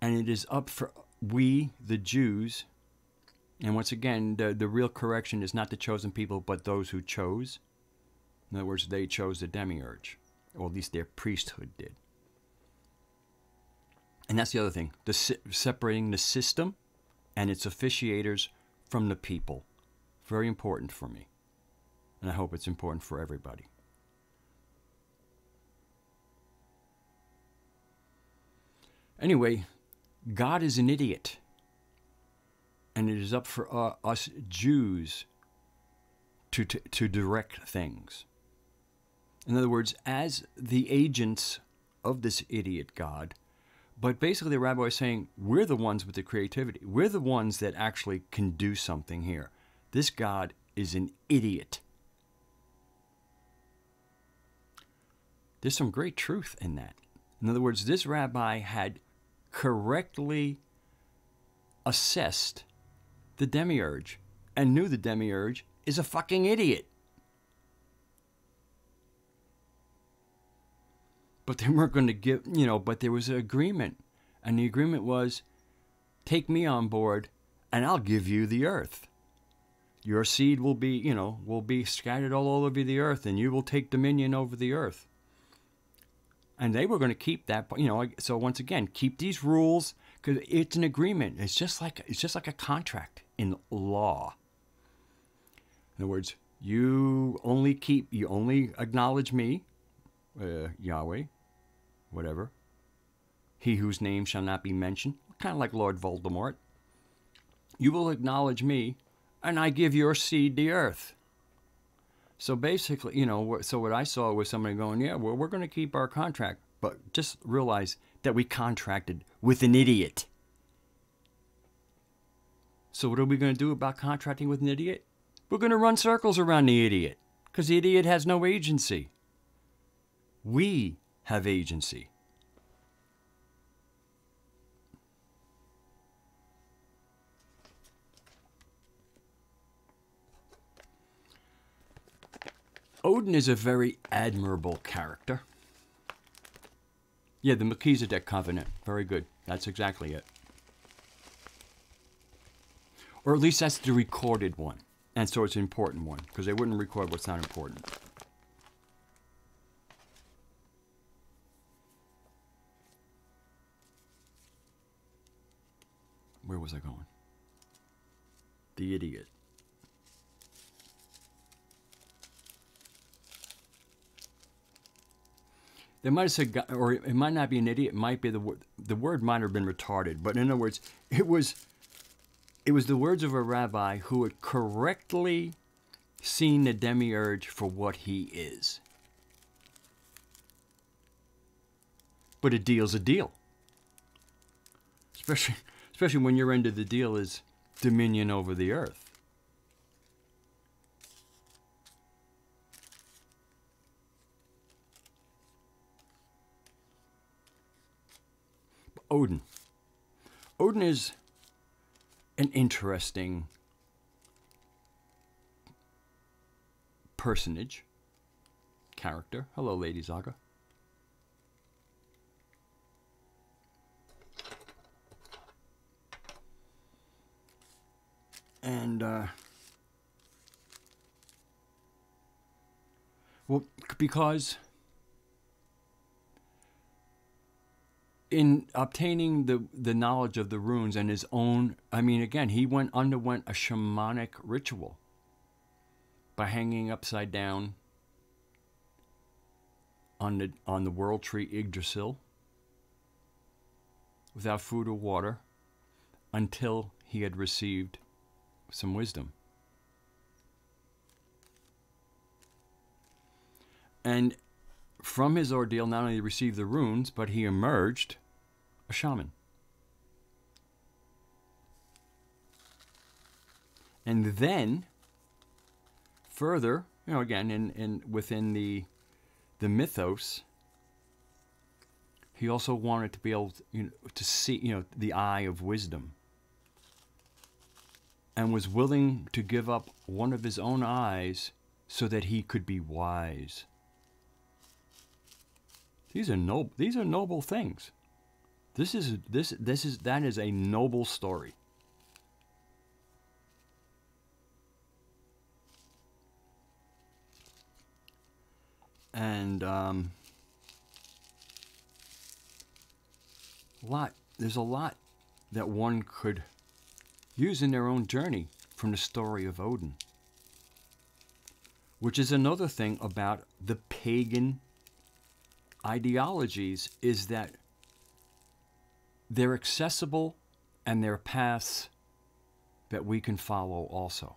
And it is up for we, the Jews. And once again, the real correction is not the chosen people, but those who chose. In other words, they chose the demiurge, or at least their priesthood did. And that's the other thing, separating the system and its officiators from the people. Very important for me. And I hope it's important for everybody. Anyway, God is an idiot. And it is up for us Jews to direct things. In other words, as the agents of this idiot God, but basically the rabbi is saying, we're the ones with the creativity. We're the ones that actually can do something here. This God is an idiot. There's some great truth in that. In other words, this rabbi had correctly assessed the demiurge and knew the demiurge is a fucking idiot. But they weren't going to give, but there was an agreement. And the agreement was, take me on board and I'll give you the earth. Your seed will be scattered all over the earth and you will take dominion over the earth. And they were going to keep that, so once again, keep these rules because it's an agreement. It's just like a contract in law. In other words, you only acknowledge me, Yahweh, whatever. He whose name shall not be mentioned, kind of like Lord Voldemort. You will acknowledge me, and I give your seed the earth. So basically, so what I saw was somebody going, yeah, well, we're going to keep our contract, but just realize that we contracted with an idiot. So what are we going to do about contracting with an idiot? We're going to run circles around the idiot, because the idiot has no agency. We have agency. Odin is a very admirable character. Yeah, the Melchizedek covenant. Very good. That's exactly it. Or at least that's the recorded one. And so it's an important one, because they wouldn't record what's not important. Where was I going? The idiot. They might have said, or it might not be an idiot. It might be the word might have been retarded. But in other words, it was the words of a rabbi who had correctly seen the demiurge for what he is. But a deal's a deal. Especially when your end of the deal is dominion over the earth. Odin. Odin is an interesting personage, character. Hello, Lady Zaga. And, well, because in obtaining the knowledge of the runes and his own, again, he underwent a shamanic ritual by hanging upside down on the world tree Yggdrasil without food or water until he had received some wisdom. And from his ordeal, not only received the runes, but he emerged a shaman. And then, further, again, within the mythos, he also wanted to be able to see, the eye of wisdom. And was willing to give up one of his own eyes so that he could be wise. These are noble things. That is a noble story. And there's a lot that one could use in their own journey from the story of Odin. Which is another thing about the pagan ideologies, is that they're accessible and they're paths that we can follow also.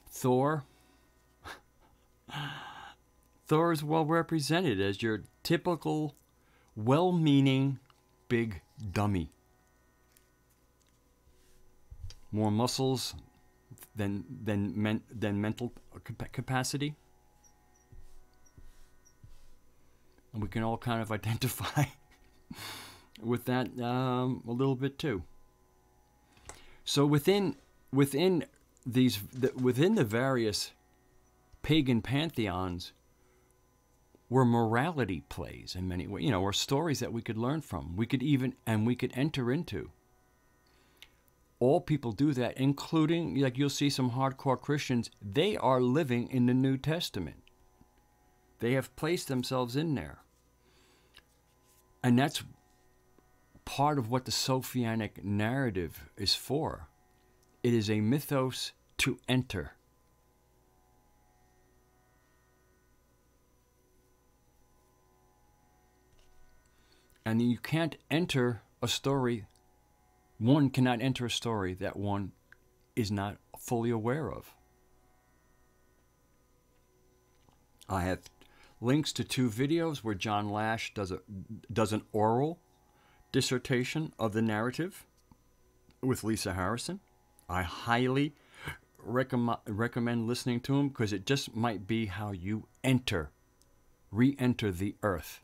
Thor. Thor is well represented as your typical, well-meaning, big dummy. More muscles than mental capacity. And we can all kind of identify with that a little bit too. So within the various pagan pantheons were morality plays in many ways, or stories that we could learn from. We could enter into. All people do that, including, like, you'll see some hardcore Christians, they are living in the New Testament. They have placed themselves in there. And that's part of what the Sophianic narrative is for. It is a mythos to enter. And you can't enter a story. One cannot enter a story that one is not fully aware of. I have links to 2 videos where John Lash does an oral dissertation of the narrative with Lisa Harrison. I highly recommend listening to him, because it just might be how you re-enter the earth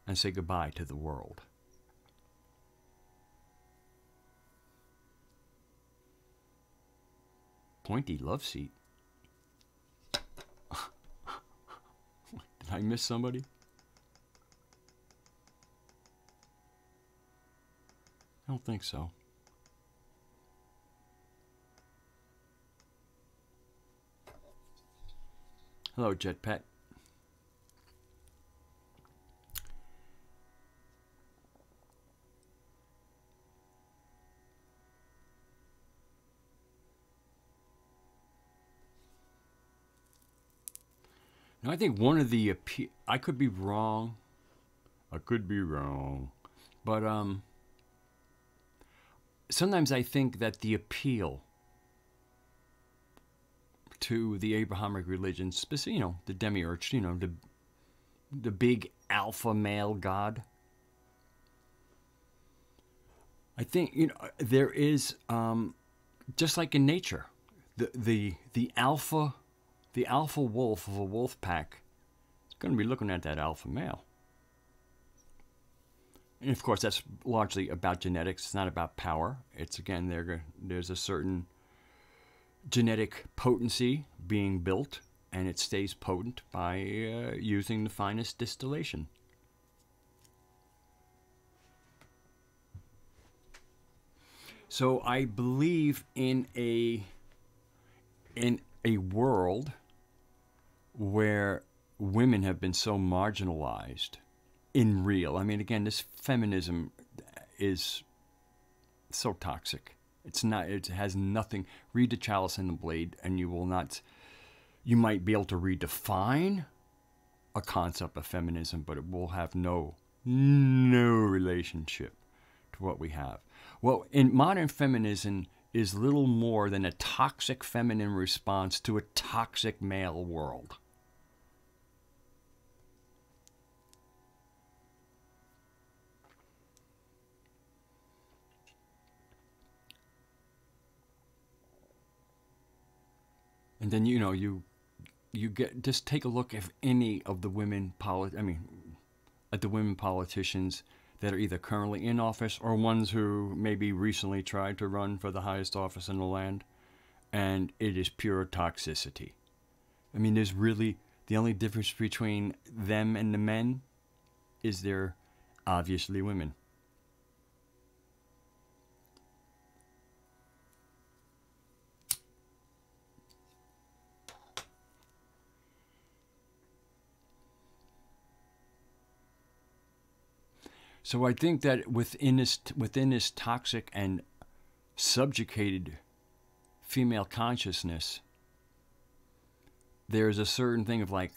and say goodbye to the world. Pointy love seat. Did I miss somebody? I don't think so. Hello, Jetpack. Now, I think one of the I could be wrong. But sometimes I think that the appeal to the Abrahamic religions, the demiurge, the big alpha male god. I think there is, just like in nature, the alpha wolf of a wolf pack is going to be looking at that alpha male. And of course, that's largely about genetics. It's not about power. It's, again, there's a certain genetic potency being built, and it stays potent by using the finest distillation. So I believe in a world where women have been so marginalized in real. I mean, again, this feminism is so toxic. It's not, it has nothing. Read The Chalice and the Blade, and you might be able to redefine a concept of feminism, but it will have no relationship to what we have. Well, in modern feminism is little more than a toxic feminine response to a toxic male world. And then, you just take a look at any of the at the women politicians that are either currently in office or ones who maybe recently tried to run for the highest office in the land, and it is pure toxicity. I mean, there's really, the only difference between them and the men is their Obviously women. So I think that within this toxic and subjugated female consciousness, there's a certain thing of like,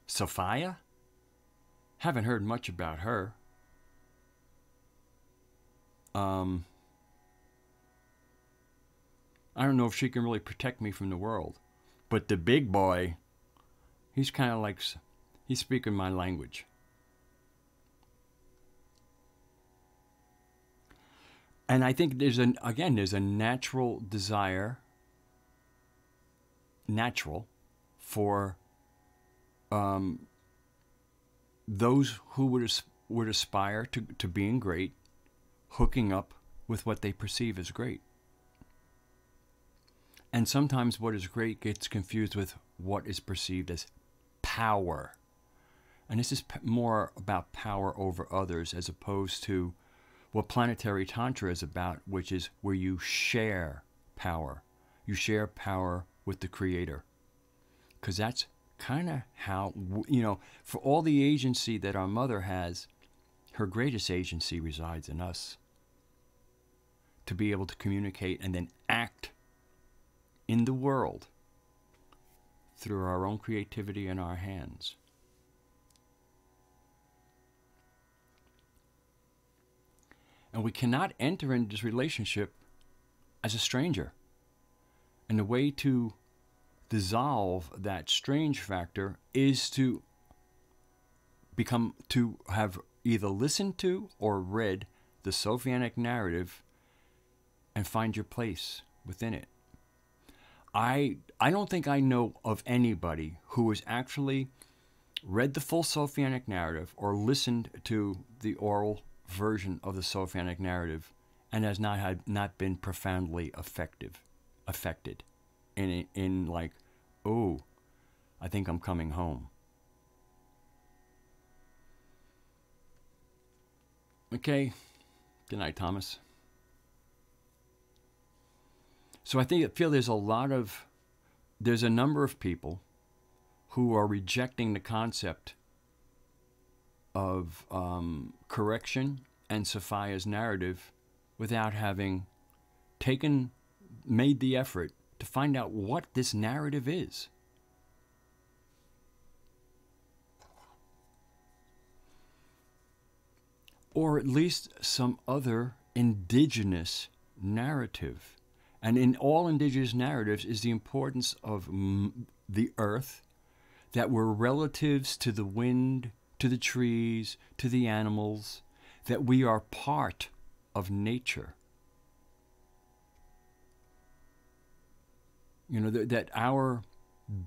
Sophia? Haven't heard much about her. I don't know if she can really protect me from the world. But the big boy, he's kind of like, he's speaking my language. And I think there's a natural desire, for those who would aspire to being great, hooking up with what they perceive as great. And sometimes what is great gets confused with what is perceived as power. And this is more about power over others as opposed to what planetary tantra is about, which is where you share power. You share power with the creator. Because that's kind of how, for all the agency that our mother has, her greatest agency resides in us. To be able to communicate and then act in the world through our own creativity and our hands. And we cannot enter into this relationship as a stranger. And the way to dissolve that strange factor is to have either listened to or read the Sophianic narrative and find your place within it. I don't think I know of anybody who has actually read the full Sophianic narrative or listened to the oral version of the Sophianic narrative and has not been profoundly affected in like, oh, I think I'm coming home. Okay. Good night, Thomas. So I feel there's a number of people who are rejecting the concept of correction and Sophia's narrative without having made the effort to find out what this narrative is. Or at least some other indigenous narrative. And in all indigenous narratives is the importance of the earth, that we're relatives to the wind, to the trees, to the animals, that we are part of nature. That our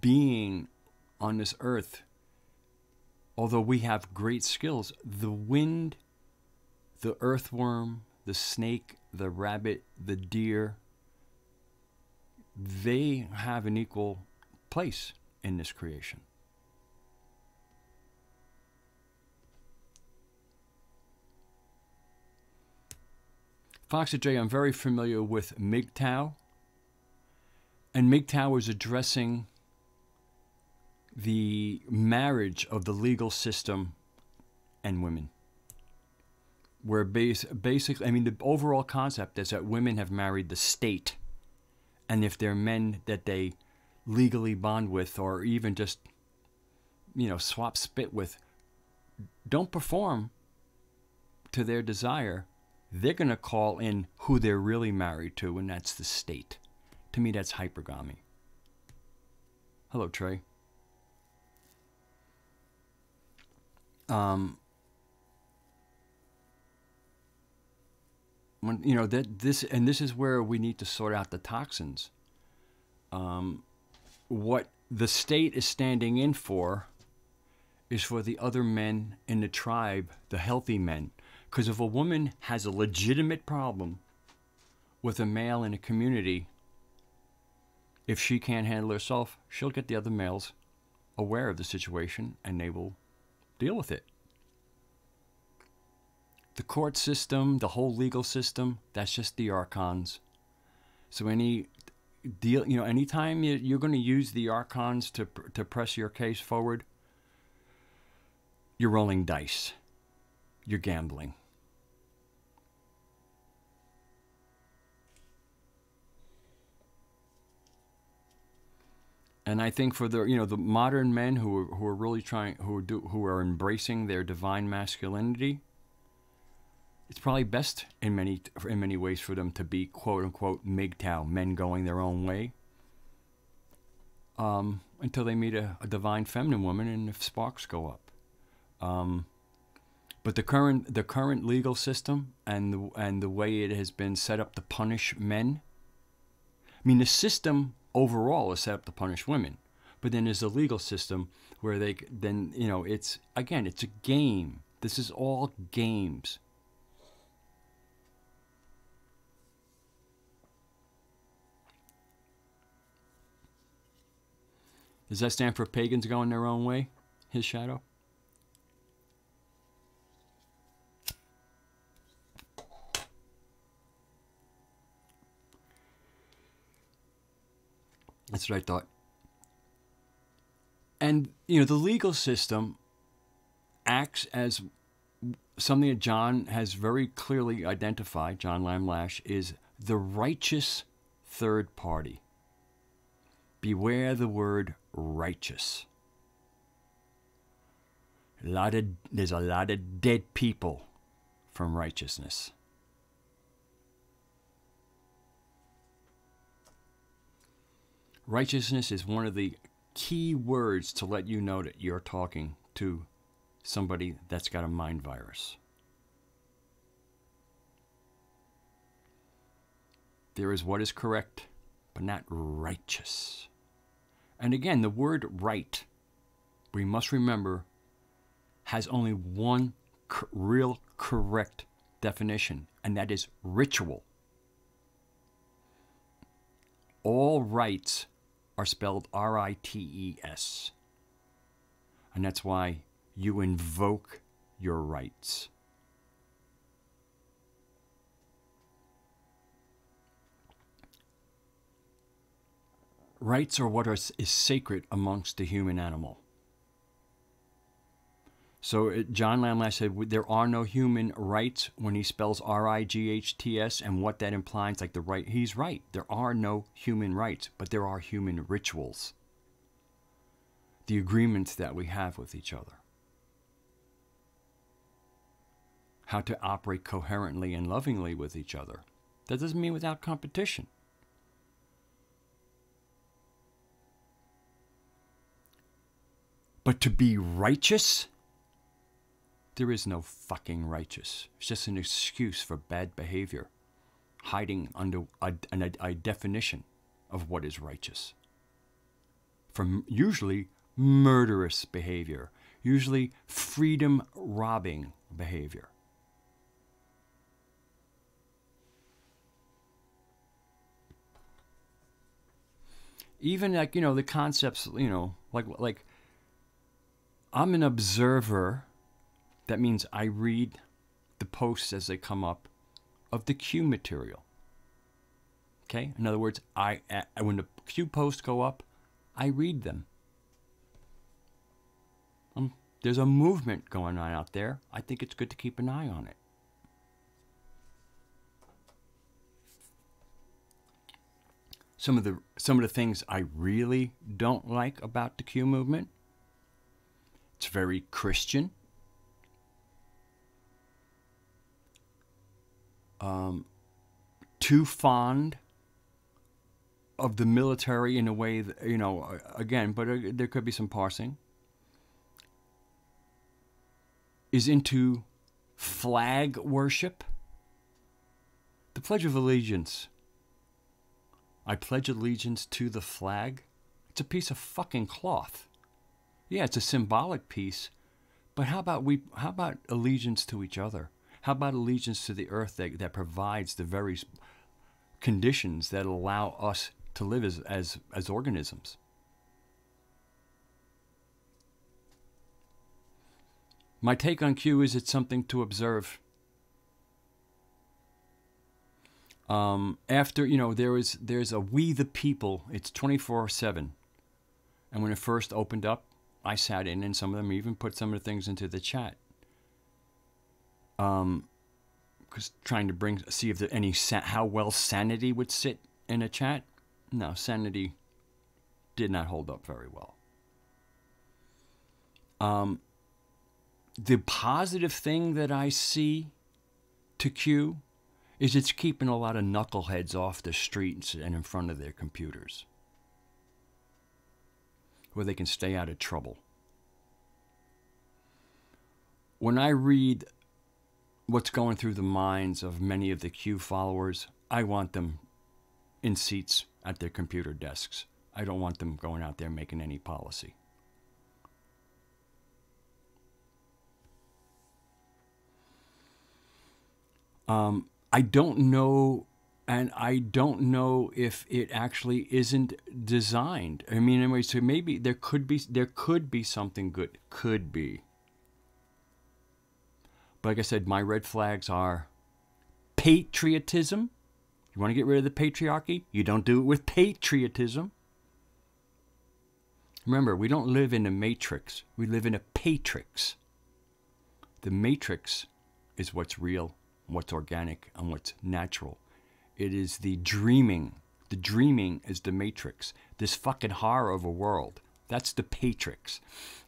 being on this earth, although we have great skills, the wind, the earthworm, the snake, the rabbit, the deer, they have an equal place in this creation. Fox J, I'm very familiar with MGTOW. And MGTOW is addressing the marriage of the legal system and women. Where basically, the overall concept is that women have married the state. And if they're men that they legally bond with or even just, swap spit with, don't perform to their desire, they're going to call in who they're really married to, and that's the state. To me, that's hypergamy. Hello, Trey. This is where we need to sort out the toxins. What the state is standing in for is for the other men in the tribe, the healthy men. Because if a woman has a legitimate problem with a male in a community, if she can't handle herself, she'll get the other males aware of the situation and they will deal with it. The court system, the whole legal system, that's just the archons. So any deal, anytime you're going to use the archons to press your case forward, you're rolling dice. You're gambling. And I think for the modern men who are really trying, who are embracing their divine masculinity, it's probably best in many ways for them to be quote unquote MGTOW, men going their own way, until they meet a divine feminine woman and the sparks go up. But the current legal system and the way it has been set up to punish men. I mean, the system overall is set up to punish women, but then there's a legal system where it's a game. This is all games. Does that stand for pagans going their own way? His shadow? That's what I thought. And, the legal system acts as something that John has very clearly identified, John Lamlash, is the righteous third party. Beware the word righteous. There's a lot of dead people from righteousness. Righteousness is one of the key words to let you know that you're talking to somebody that's got a mind virus. There is what is correct, but not righteous. And again, the word right, we must remember, has only one real correct definition, and that is ritual. All rights are spelled R-I-T-E-S. And that's why you invoke your rights. Rights are what is sacred amongst the human animal. So John Lamlash said there are no human rights when he spells R-I-G-H-T-S, and what that implies, like the right, he's right. There are no human rights, but there are human rituals. The agreements that we have with each other. How to operate coherently and lovingly with each other. That doesn't mean without competition. But to be righteous, there is no fucking righteous. It's just an excuse for bad behavior, hiding under a definition of what is righteous. From usually murderous behavior, usually freedom-robbing behavior. Even like, the concepts, like I'm an observer. That means I read the posts as they come up of the Q material. Okay? In other words, when the Q posts go up, I read them. There's a movement going on out there. I think it's good to keep an eye on it. Some of the things I really don't like about the Q movement. It's very Christian. Too fond of the military in a way that, again, but there could be some parsing. Is into flag worship. The Pledge of Allegiance. I pledge allegiance to the flag. It's a piece of fucking cloth. Yeah, it's a symbolic piece, but how about allegiance to each other? How about allegiance to the earth that provides the very conditions that allow us to live as organisms? My take on Q is it's something to observe. After, there's a We the People. It's 24/7. And when it first opened up, I sat in, and some of them even put some of the things into the chat. Because trying to see if there any how well sanity would sit in a chat. No, sanity did not hold up very well. The positive thing that I see to Q is it's keeping a lot of knuckleheads off the streets and in front of their computers, where they can stay out of trouble. When I read what's going through the minds of many of the Q followers, I want them in seats at their computer desks. I don't want them going out there making any policy. I don't know, and I don't know if it actually isn't designed. I mean, anyway, so maybe there could be something good. Could be. But like I said, my red flags are patriotism. You want to get rid of the patriarchy? You don't do it with patriotism. Remember, we don't live in a matrix. We live in a patrix. The matrix is what's real, what's organic, and what's natural. It is the dreaming. The dreaming is the matrix. This fucking horror of a world. That's the Patrix.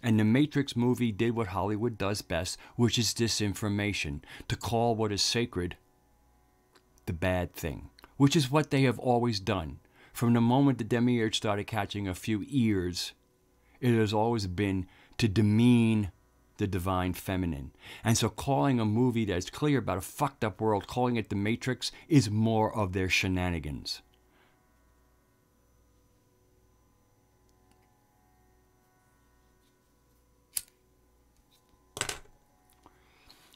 And the Matrix movie did what Hollywood does best, which is disinformation. To call what is sacred the bad thing. Which is what they have always done. From the moment the demiurge started catching a few ears, it has always been to demean the divine feminine. And so calling a movie that's clear about a fucked up world, calling it the Matrix, is more of their shenanigans.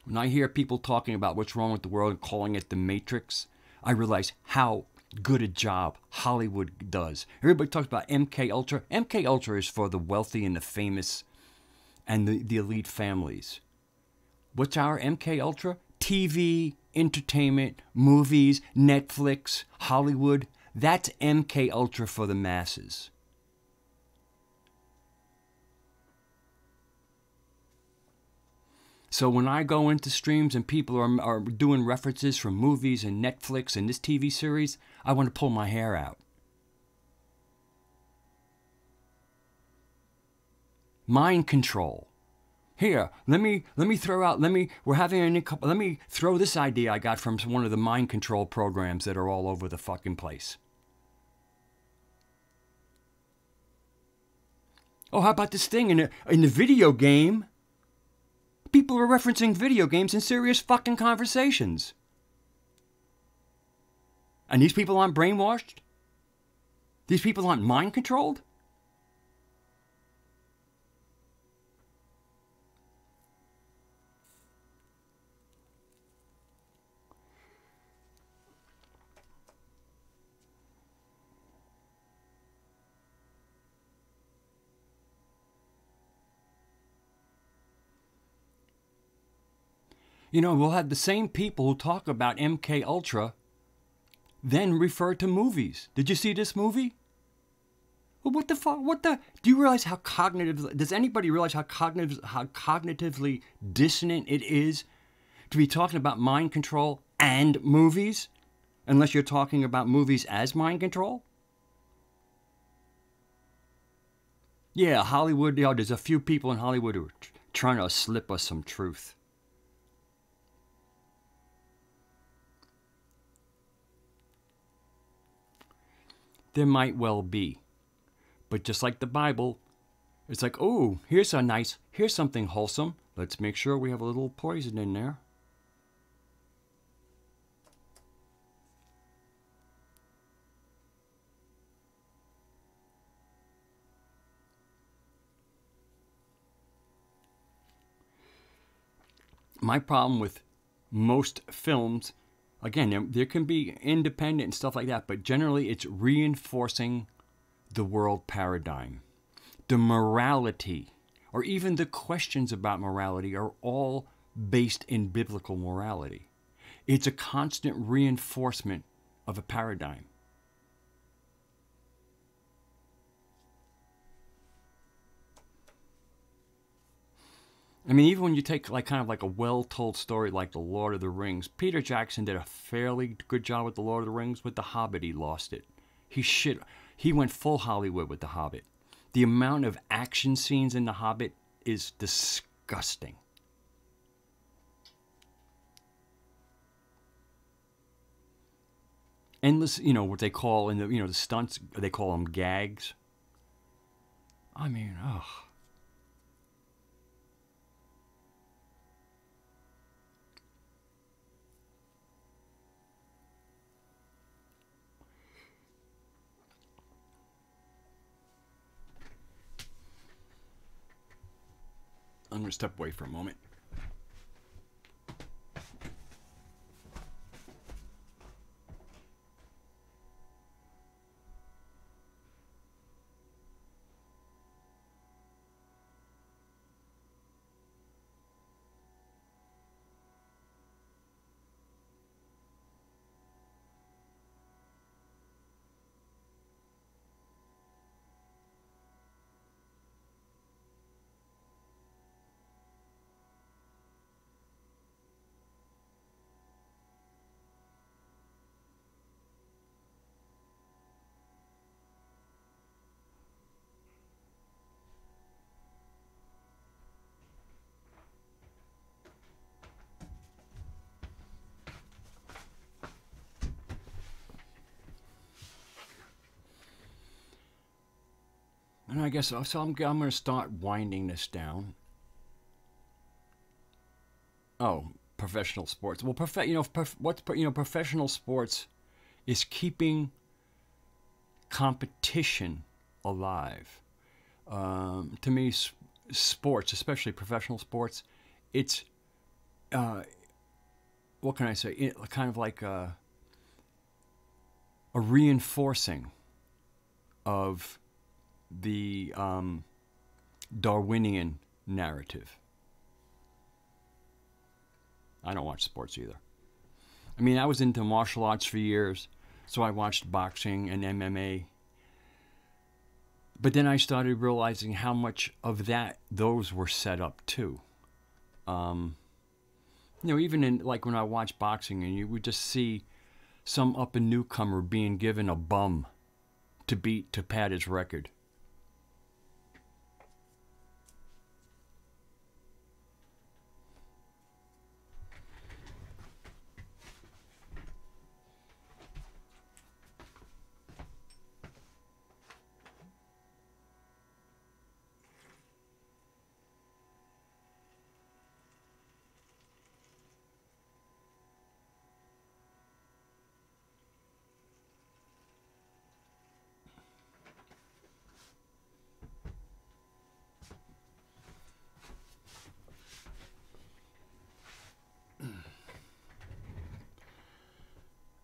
When I hear people talking about what's wrong with the world and calling it the Matrix, I realize how good a job Hollywood does. Everybody talks about MK Ultra. MK Ultra is for the wealthy and the famous and the elite families. What's our MK Ultra? TV, entertainment, movies, Netflix, Hollywood. That's MK Ultra for the masses. So when I go into streams and people are doing references from movies and Netflix and this TV series, I want to pull my hair out. Mind control. Here, let me throw out, let me throw this idea I got from one of the mind control programs that are all over the fucking place. Oh, how about this thing in the video game? People are referencing video games in serious fucking conversations. And these people aren't brainwashed? These people aren't mind controlled? You know, we'll have the same people who talk about MK Ultra then refer to movies. Did you see this movie? Well, what the fuck? Do you realize how does anybody realize how cognitively dissonant it is to be talking about mind control and movies? Unless you're talking about movies as mind control? Yeah, Hollywood, there's a few people in Hollywood who are trying to slip us some truth. There might well be. But just like the Bible, it's like, oh, here's something wholesome. Let's make sure we have a little poison in there. My problem with most films, again, there can be independent and stuff like that, but generally it's reinforcing the world paradigm. The morality, or even the questions about morality, are all based in biblical morality. It's a constant reinforcement of a paradigm. I mean, even when you take like kind of like a well-told story like The Lord of the Rings, Peter Jackson did a fairly good job with The Lord of the Rings. With The Hobbit, he lost it. He went full Hollywood with The Hobbit. The amount of action scenes in The Hobbit is disgusting. Endless, what they call in the stunts, they call them gags. I mean, ugh. I'm going to step away for a moment. And I guess so. I'm going to start winding this down. Oh, professional sports. Well, professional sports is keeping competition alive. To me, sports, especially professional sports, it's what can I say? Kind of like a reinforcing of the Darwinian narrative. I don't watch sports either. I mean, I was into martial arts for years, so I watched boxing and MMA. But then I started realizing how much of those were set up too. Even in like when I watch boxing, and you would just see some up and newcomer being given a bum to pad his record.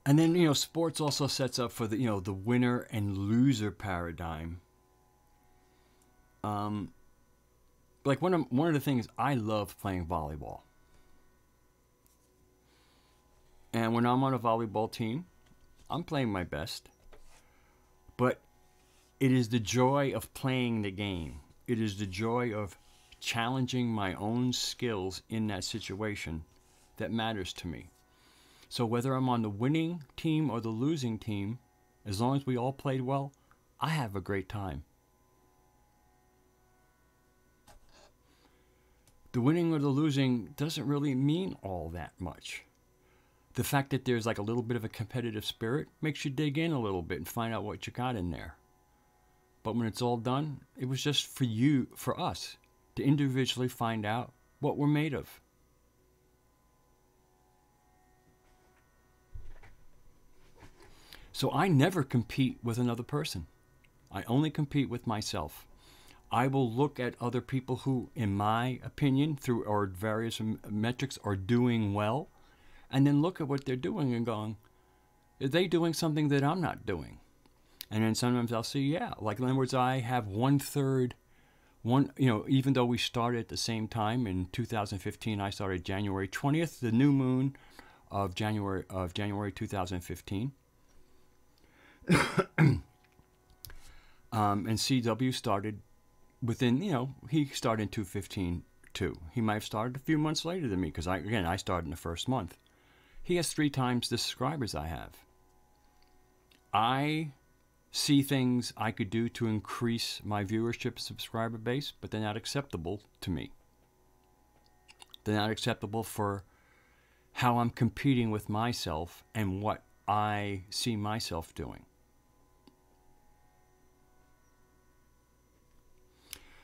And then, sports also sets up for the winner and loser paradigm. Like one of the things, I love playing volleyball. And when I'm on a volleyball team, I'm playing my best. But it is the joy of playing the game. It is the joy of challenging my own skills in that situation that matters to me. So whether I'm on the winning team or the losing team, as long as we all played well, I have a great time. The winning or the losing doesn't really mean all that much. The fact that there's like a little bit of a competitive spirit makes you dig in a little bit and find out what you got in there. But when it's all done, it was just for us, to individually find out what we're made of. So I never compete with another person. I only compete with myself. I will look at other people who, in my opinion, through our various metrics, are doing well, and then look at what they're doing and going, are they doing something that I'm not doing? And then sometimes I'll see, yeah, like in other words, I have even though we started at the same time in 2015, I started January 20th, the new moon of January 2015. And CW started within, he started in 2015 too. He might have started a few months later than me because, I started in the first month. He has 3 times the subscribers I have. I see things I could do to increase my viewership subscriber base, but they're not acceptable to me. They're not acceptable for how I'm competing with myself and what I see myself doing.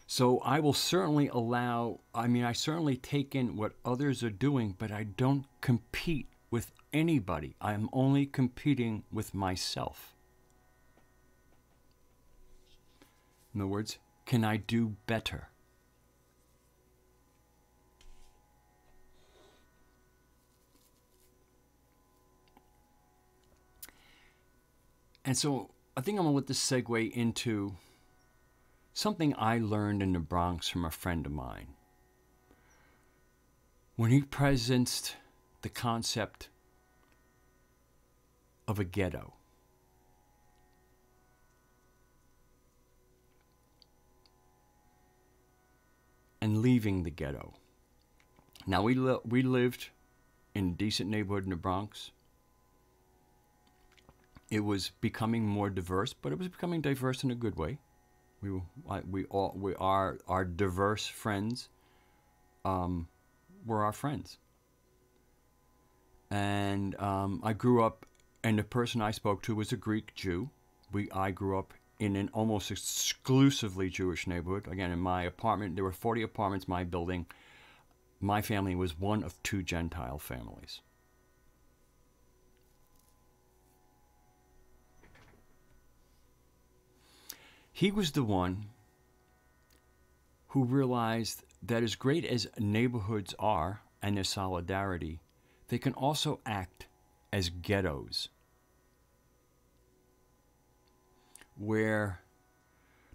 So I will certainly I certainly take in what others are doing, but I don't compete with anybody. I'm only competing with myself. In other words, can I do better? And so I think I'm going to let this segue into something I learned in the Bronx from a friend of mine. When he presenced the concept of a ghetto. And leaving the ghetto. Now, we lived in a decent neighborhood in the Bronx. It was becoming more diverse, but it was becoming diverse in a good way. Our diverse friends were our friends. And I grew up, and the person I spoke to was a Greek Jew. I grew up in an almost exclusively Jewish neighborhood. Again, in my apartment, there were 40 apartments in my building. My family was one of 2 Gentile families. He was the one who realized that as great as neighborhoods are and their solidarity, they can also act as ghettos, where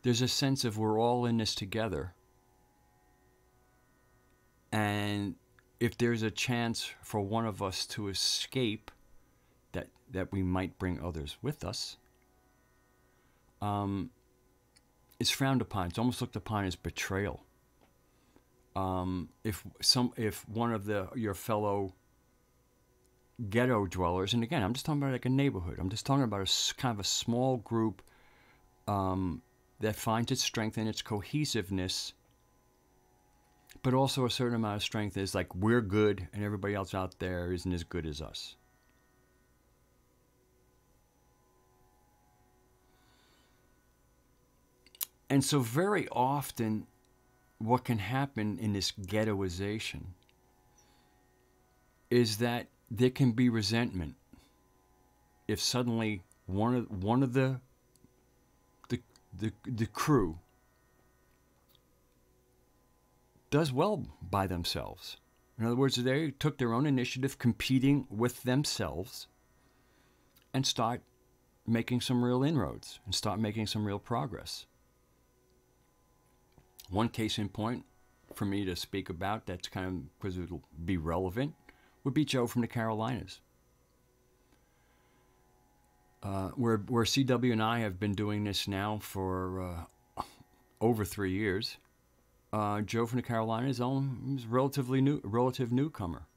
there's a sense of we're all in this together, and if there's a chance for one of us to escape, that we might bring others with us, it's frowned upon. It's almost looked upon as betrayal. If one of your fellow ghetto dwellers, and again, I'm just talking about like a neighborhood. I'm just talking about a kind of a small group that finds its strength in its cohesiveness, but also a certain amount of strength is like we're good and everybody else out there isn't as good as us. And so very often what can happen in this ghettoization is that there can be resentment if suddenly one of the crew does well by themselves. In other words, they took their own initiative competing with themselves and start making some real inroads and start making some real progress. One case in point for me to speak about that's kind of because it'll be relevant would be Joe from the Carolinas. Where CW and I have been doing this now for over 3 years. Joe from the Carolinas is a relative newcomer.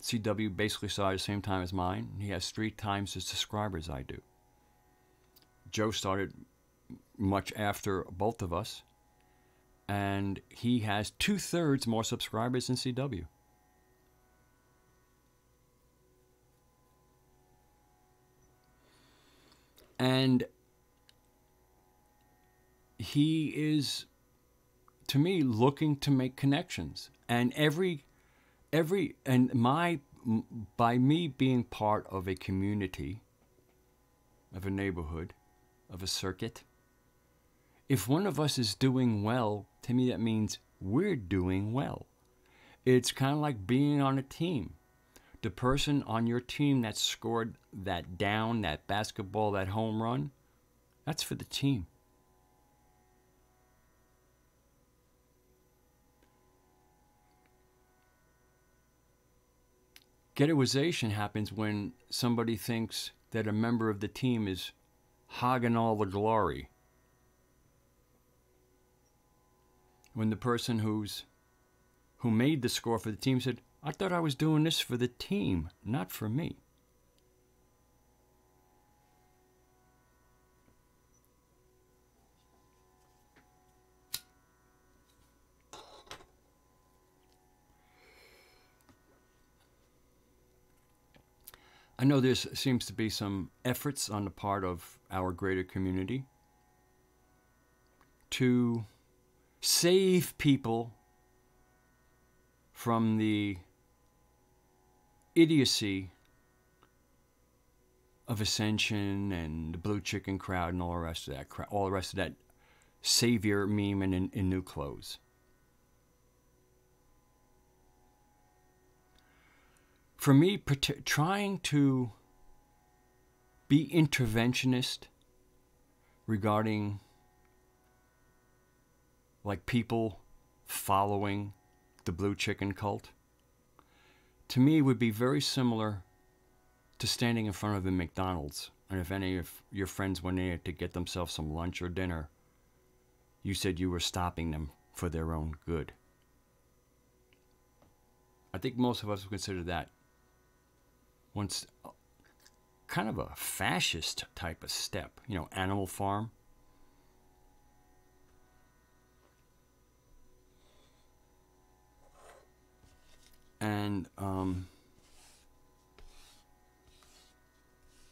CW basically started at the same time as mine. He has 3 times the subscribers I do. Joe started much after both of us, and he has 2/3 more subscribers than CW. And he is, to me, looking to make connections. And by me being part of a community, of a neighborhood, of a circuit, if one of us is doing well, to me that means we're doing well. It's kind of like being on a team. The person on your team that scored that down, that basketball, that home run, that's for the team. Ghettoization happens when somebody thinks that a member of the team is hogging all the glory, when the person who made the score for the team said, I thought I was doing this for the team, not for me. I know there seems to be some efforts on the part of our greater community to save people from the idiocy of Ascension and the Blue Chicken crowd and all the rest of that all the rest of that savior meme in new clothes. For me, trying to be interventionist regarding like people following the Blue Chicken cult, to me would be very similar to standing in front of a McDonald's, and if any of your friends went in to get themselves some lunch or dinner, you said you were stopping them for their own good. I think most of us would consider that once kind of a fascist type of step, you know, Animal Farm. And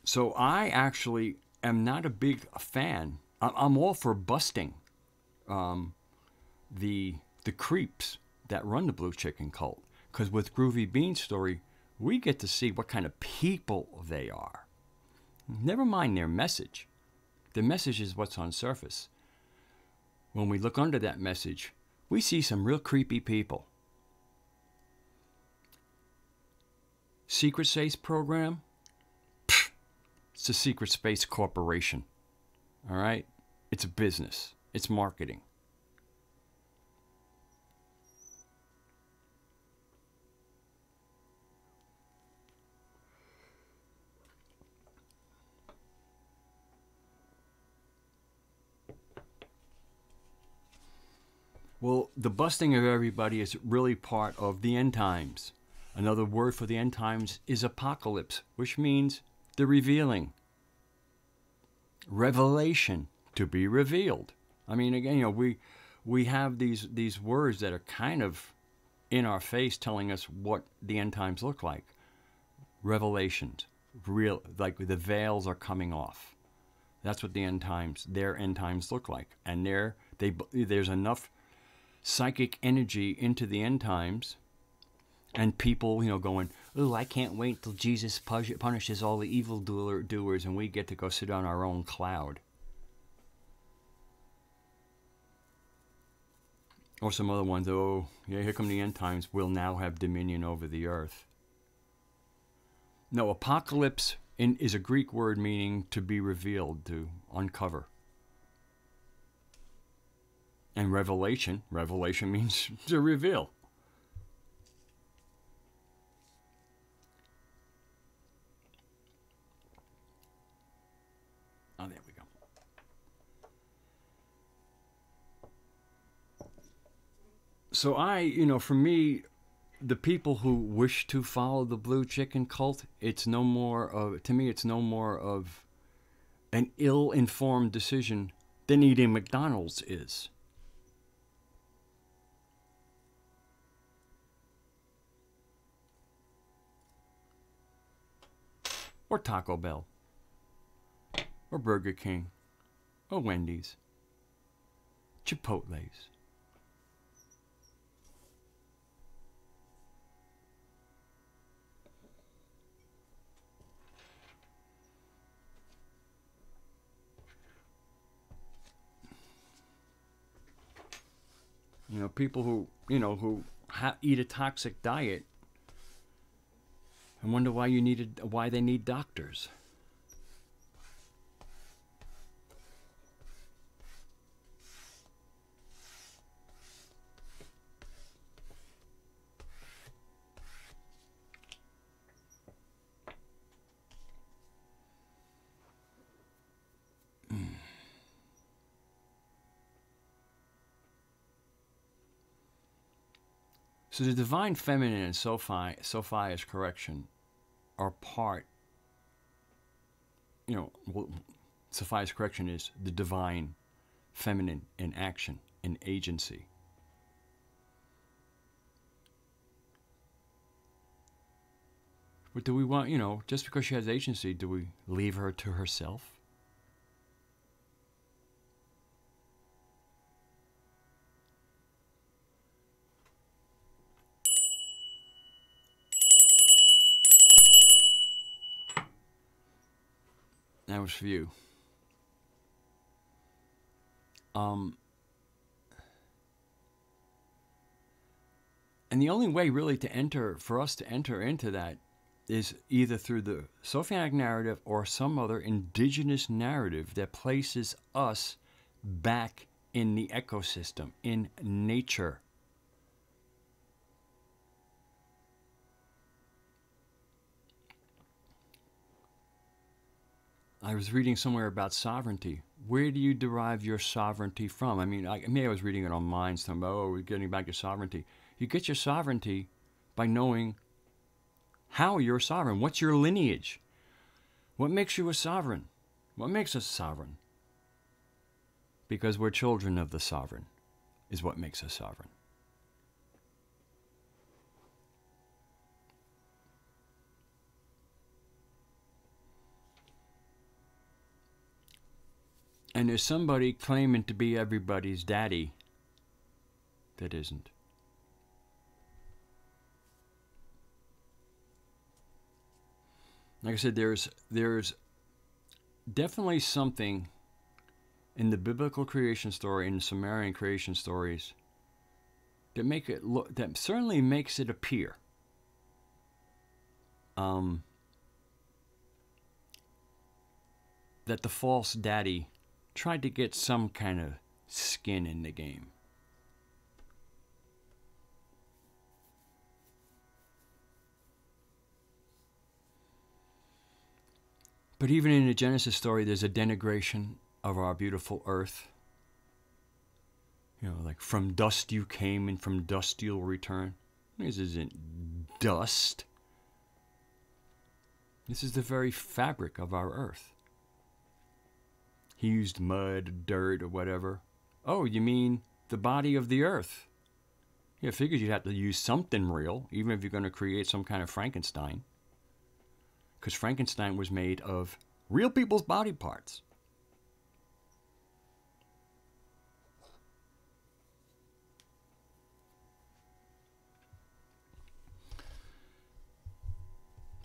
so I actually am not a big fan. I'm all for busting the creeps that run the Blue Chicken cult, because with Groovy Bean's story, we get to see what kind of people they are. Never mind their message. The message is what's on surface. When we look under that message, we see some real creepy people. Secret Space program? Pfft, it's a secret space corporation. All right? It's a business. It's marketing. Well, the busting of everybody is really part of the end times. Another word for the end times is apocalypse, which means the revealing. Revelation, to be revealed. I mean, again, you know, we have these words that are kind of in our face telling us what the end times look like. Revelations, real, like the veils are coming off. That's what the end times, their end times look like. And there's enough psychic energy into the end times, and people, you know, going, "Oh, I can't wait till Jesus punishes all the evil doers, and we get to go sit on our own cloud." Or some other ones, "Oh, yeah, here come the end times. We'll now have dominion over the earth." No, apocalypse is a Greek word meaning to be revealed, to uncover. And revelation means to reveal. Oh, there we go. So for me, the people who wish to follow the Blue Chicken cult, it's no more of an ill-informed decision than eating McDonald's is. Or Taco Bell, or Burger King, or Wendy's, Chipotle's. You know, people who eat a toxic diet and wonder why they need doctors. So the divine feminine and Sophia's correction are part, Sophia's correction is the divine feminine in action, in agency. But do we want, just because she has agency, do we leave her to herself? That was for you. And the only way really for us to enter into that is either through the Sophianic narrative or some other indigenous narrative that places us back in the ecosystem, in nature. I was reading somewhere about sovereignty. Where do you derive your sovereignty from? I mean, maybe I was reading it on Minds, talking about, we're getting back your sovereignty. You get your sovereignty by knowing how you're sovereign. What's your lineage? What makes you a sovereign? What makes us sovereign? Because we're children of the sovereign is what makes us sovereign. And there's somebody claiming to be everybody's daddy that isn't. Like I said, there's definitely something in the biblical creation story and the Sumerian creation stories that make it look, that certainly makes it appear that the false daddy tried to get some kind of skin in the game. But even in the Genesis story, there's a denigration of our beautiful earth. Like from dust you came and from dust you'll return. This isn't dust. This is the very fabric of our earth. He used mud, dirt, or whatever. Oh, you mean the body of the earth? Yeah, I figured you'd have to use something real, even if you're going to create some kind of Frankenstein. Because Frankenstein was made of real people's body parts.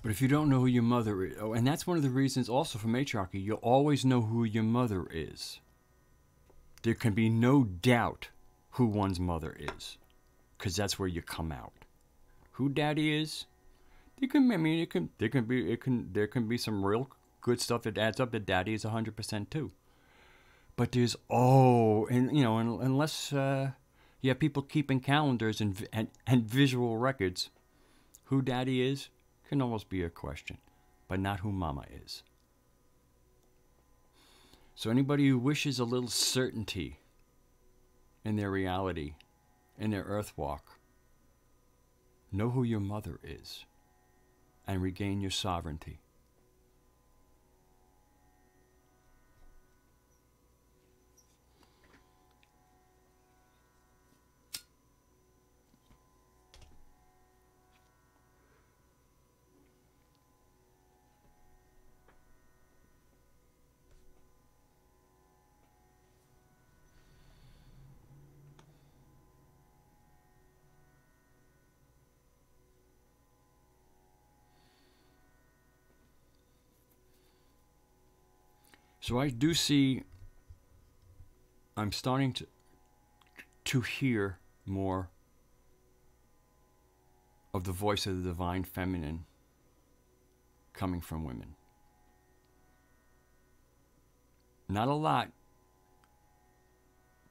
But if you don't know who your mother is, and that's one of the reasons also for matriarchy, you'll always know who your mother is. There can be no doubt who one's mother is, because that's where you come out. Who daddy is, there can be some real good stuff that adds up that daddy is 100% too. But there's unless you have people keeping calendars and visual records, who daddy is can almost be a question, but not who mama is. So anybody who wishes a little certainty in their reality, in their earth walk, know who your mother is and regain your sovereignty. So I do see, I'm starting to hear more of the voice of the divine feminine coming from women. Not a lot,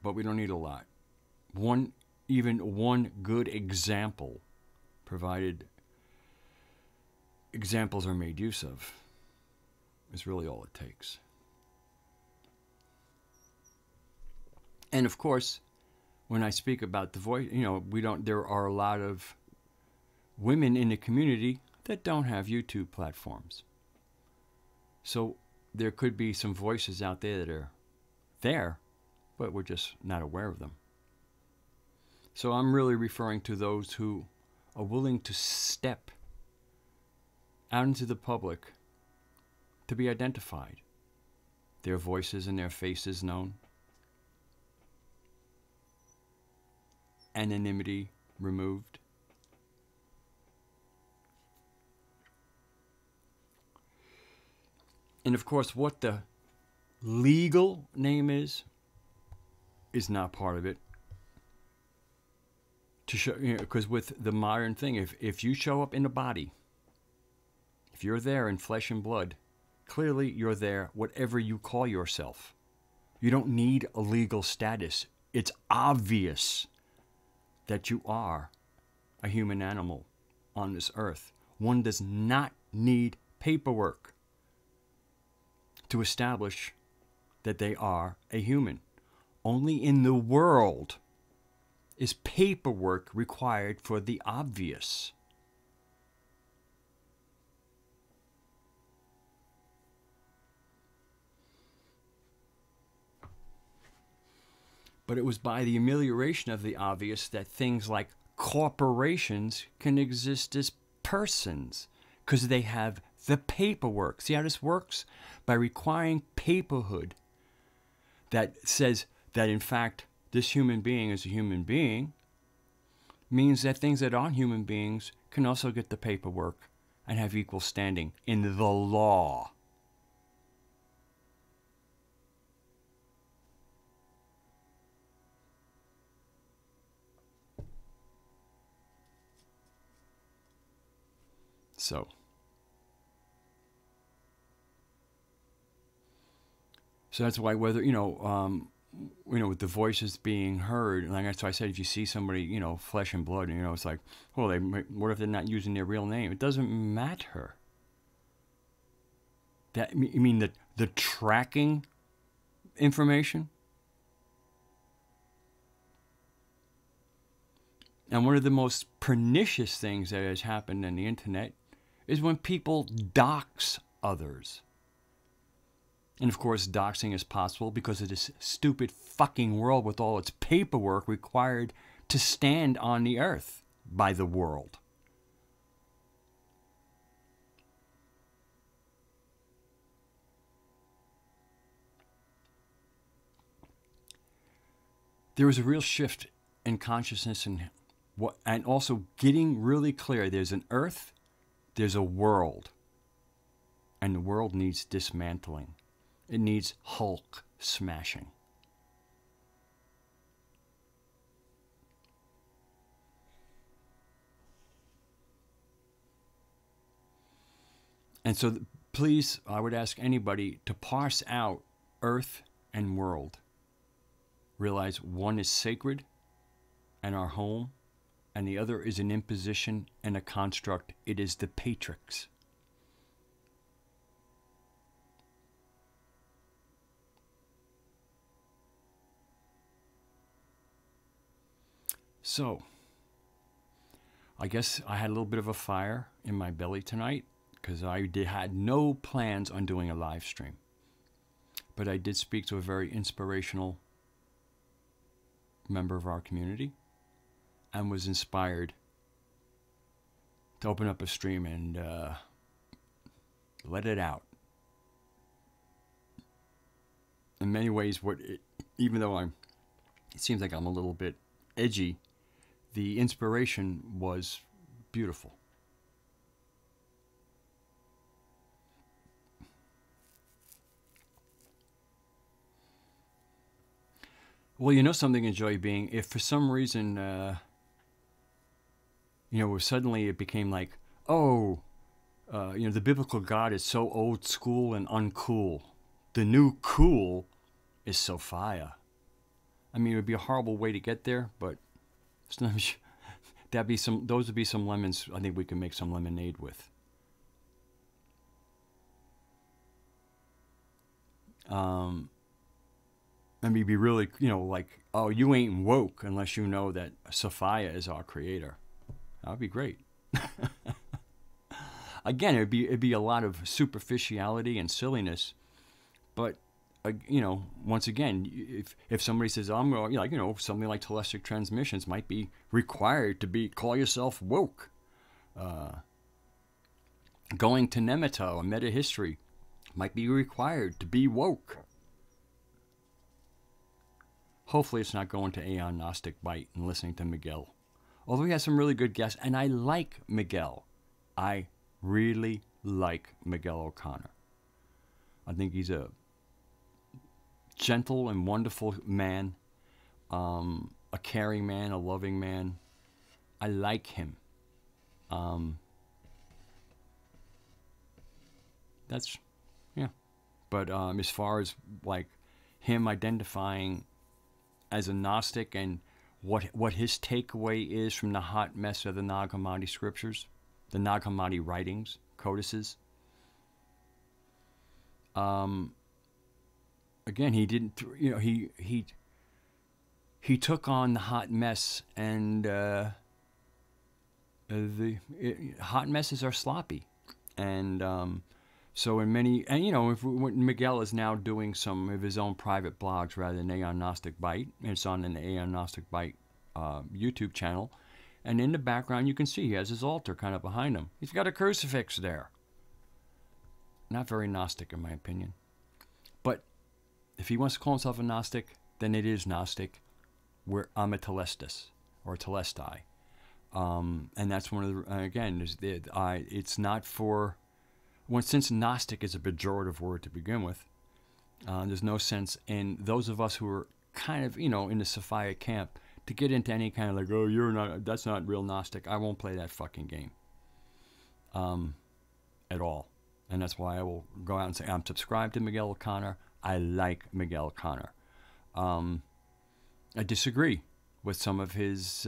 but we don't need a lot. Even one good example, provided examples are made use of, is really all it takes. And of course, when I speak about the voice, there are a lot of women in the community that don't have YouTube platforms. So there could be some voices out there that are there, but we're just not aware of them. So I'm really referring to those who are willing to step out into the public to be identified, their voices and their faces known, anonymity removed. And of course, what the legal name is not part of it. To show, because with the modern thing, if you show up in a body, if you're there in flesh and blood, clearly you're there, whatever you call yourself. You don't need a legal status. It's obvious that you are a human animal on this earth. One does not need paperwork to establish that they are a human. Only in the world is paperwork required for the obvious. But it was by the amelioration of the obvious that things like corporations can exist as persons, because they have the paperwork. See how this works? By requiring paperhood that says that, in fact, this human being is a human being, means that things that aren't human beings can also get the paperwork and have equal standing in the law. So that's why whether, with the voices being heard, like that's why I said, if you see somebody, flesh and blood, it's like, well, what if they're not using their real name? It doesn't matter. That, you mean the tracking information? And one of the most pernicious things that has happened on the internet is when people dox others. And of course, doxing is possible because of this stupid fucking world with all its paperwork required to stand on the earth by the world. There is a real shift in consciousness and also getting really clear. There's an earth, there's a world, and the world needs dismantling. It needs Hulk smashing. And so please, I would ask anybody to parse out earth and world. Realize one is sacred and our home, and the other is an imposition and a construct. It is the Patrix. So, I guess I had a little bit of a fire in my belly tonight because I had no plans on doing a live stream. But I did speak to a very inspirational member of our community and was inspired to open up a stream and let it out. In many ways, even though it seems like I'm a little bit edgy, the inspiration was beautiful. Well, something enjoy being, if for some reason, suddenly it became like, the biblical God is so old school and uncool. The new cool is Sophia. I mean, it would be a horrible way to get there, but those would be some lemons I think we can make some lemonade with. I mean, be really, like, oh, you ain't woke unless you know that Sophia is our creator. That would be great. Again, it'd be a lot of superficiality and silliness, but once again, if somebody says, I'm something like telestic transmissions might be required to call yourself woke. Going to Nemeto and meta history might be required to be woke. Hopefully it's not going to Aeon Gnostic Bite and listening to Miguel. Although he has some really good guests, and I like Miguel. I really like Miguel O'Connor. I think he's a gentle and wonderful man, a caring man, a loving man. I like him. That's, yeah. But as far as like him identifying as a Gnostic and what his takeaway is from the hot mess of the Nag Hammadi scriptures, the Nag Hammadi writings, codices. Again, he didn't, he took on the hot mess, and hot messes are sloppy, and so in many, and when Miguel is now doing some of his own private blogs rather than Aeon Gnostic Bite, and it's on an Aeon Gnostic Bite YouTube channel, and in the background you can see he has his altar kind of behind him. He's got a crucifix there. Not very Gnostic in my opinion, but if he wants to call himself a Gnostic, then it is Gnostic. I'm a Telestus or a Telestai, and that's one of the again. It's not for. Well, since Gnostic is a pejorative word to begin with, there's no sense in those of us who are kind of, in the Sophia camp to get into any kind of like, oh, that's not real Gnostic. I won't play that fucking game at all. And that's why I will go out and say, I'm subscribed to Miguel O'Connor. I like Miguel O'Connor. I disagree with some of his,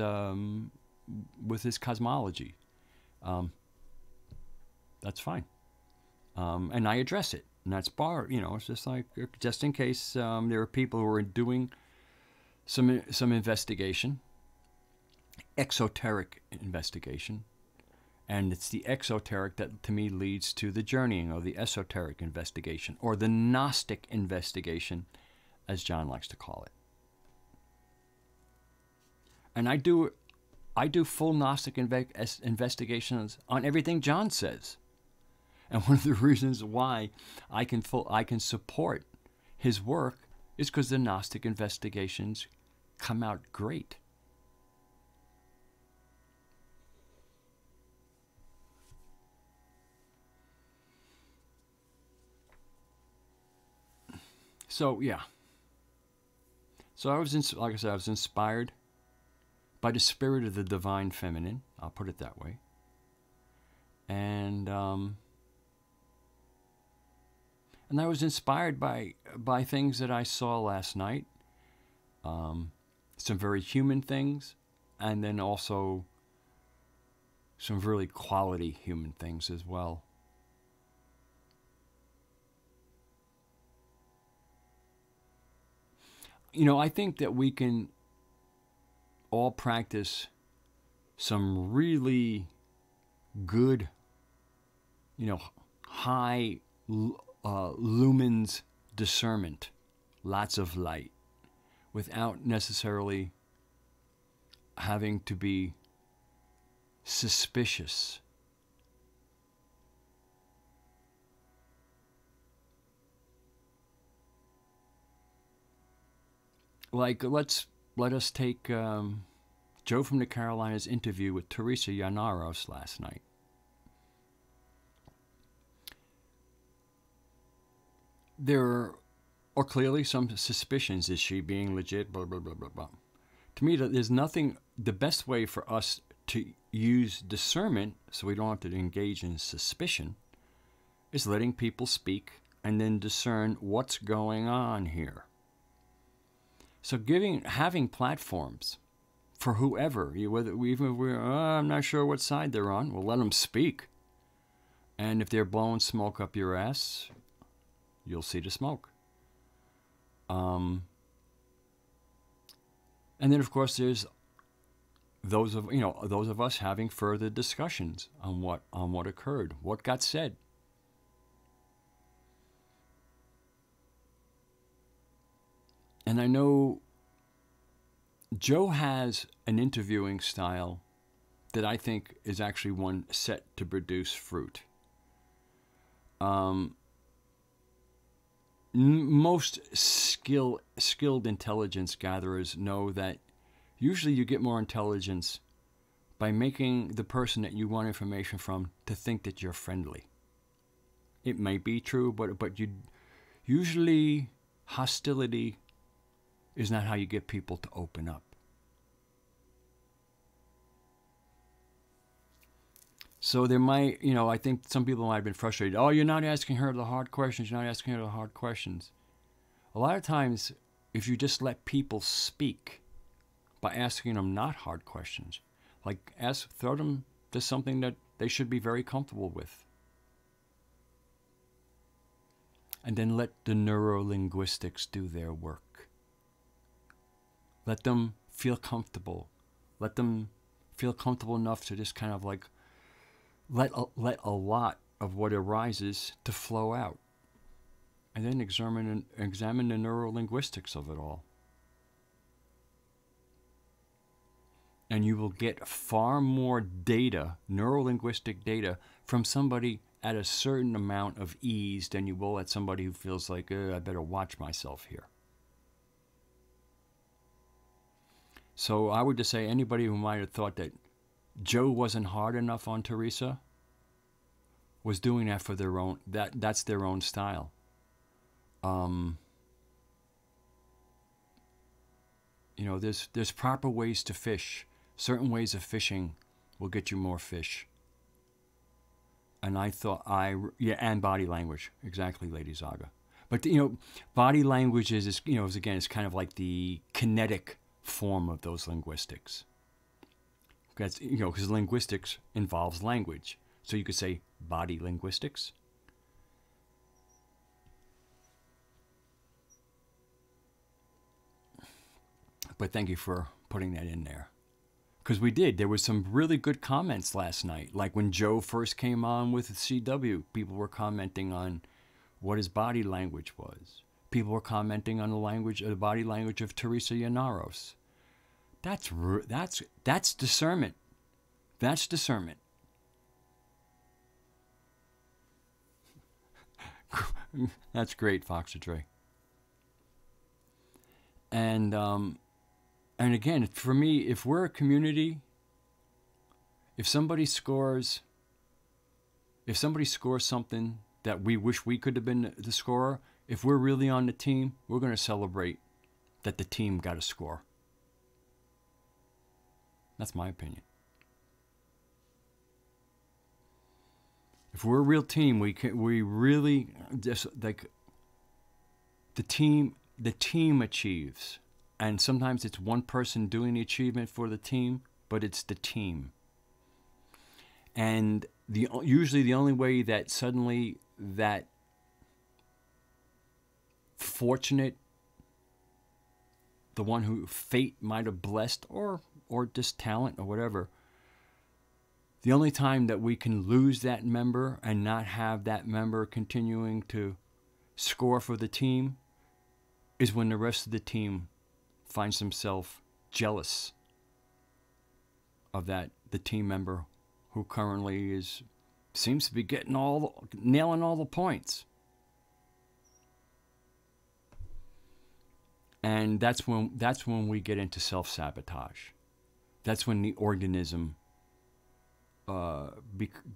with his cosmology. That's fine. And I address it. And that's it's just like, just in case there are people who are doing some investigation, exoteric investigation. And it's the exoteric that, to me, leads to the journeying, or the esoteric investigation, or the Gnostic investigation, as John likes to call it. And I do full Gnostic investigations on everything John says. And one of the reasons why I can support his work is because the Gnostic investigations come out great. So yeah. So I was inspired by the spirit of the divine feminine. I'll put it that way. And I was inspired by things that I saw last night. Some very human things, and then also some really quality human things as well. I think that we can all practice some really good, high lumens discernment, lots of light, without necessarily having to be suspicious. Like, let us take Joe from the Carolinas' interview with Teresa Llanaros last night. There are clearly some suspicions. Is she being legit? Blah, blah, blah, blah, blah. To me, there's nothing. The best way for us to use discernment, so we don't have to engage in suspicion, is letting people speak and then discern what's going on here. So having platforms for whoever, even if we're, I'm not sure what side they're on, we'll let them speak. And if they're blowing smoke up your ass, you'll see the smoke. And then, of course, there's those of us having further discussions on what occurred, what got said. And I know Joe has an interviewing style that I think is actually one set to produce fruit. Most skilled intelligence gatherers know that usually you get more intelligence by making the person that you want information from to think that you're friendly. It may be true, but usually hostility is not how you get people to open up. So there might, I think some people might have been frustrated. Oh, you're not asking her the hard questions. You're not asking her the hard questions. A lot of times, if you just let people speak by asking them not hard questions, like throw them to something that they should be very comfortable with. And then let the neurolinguistics do their work. Let them feel comfortable. Let them feel comfortable enough to just kind of like let a lot of what arises to flow out. And then examine the neurolinguistics of it all. And you will get far more data, neurolinguistic data, from somebody at a certain amount of ease than you will at somebody who feels like, I better watch myself here. So I would just say anybody who might have thought that Joe wasn't hard enough on Teresa was doing that for their own, that's their own style. There's proper ways to fish. Certain ways of fishing will get you more fish. And I thought and body language. Exactly, Lady Zaga. But, body language is kind of like the kinetic form of those linguistics. Because linguistics involves language. So you could say body linguistics. But thank you for putting that in there. Because we did. There were some really good comments last night. Like when Joe first came on with CW, people were commenting on what his body language was. People were commenting on the body language of Teresa Llaneros. That's discernment. That's discernment. That's great, Fox Dre. And again, for me, if we're a community, if somebody scores something that we wish we could have been the scorer, if we're really on the team, we're going to celebrate that the team got a score. That's my opinion. If we're a real team, we really just like the team achieves. And sometimes it's one person doing the achievement for the team, but it's the team. And usually the only way that suddenly that fortunate, the one who fate might have blessed or just talent or whatever, the only time that we can lose that member and not have that member continuing to score for the team is when the rest of the team finds themselves jealous of the team member who currently seems to be nailing all the points. And that's when we get into self-sabotage. That's when the organism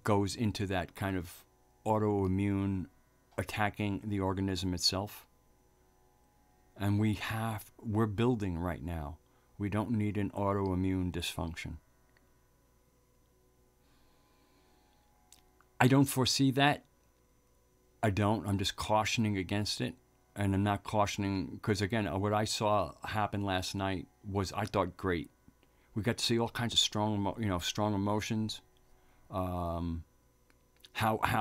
goes into that kind of autoimmune attacking the organism itself. And we're building right now. We don't need an autoimmune dysfunction. I don't foresee that. I'm just cautioning against it. And I'm not cautioning, because again, what I saw happen last night was, I thought, great. We got to see all kinds of strong emotions. How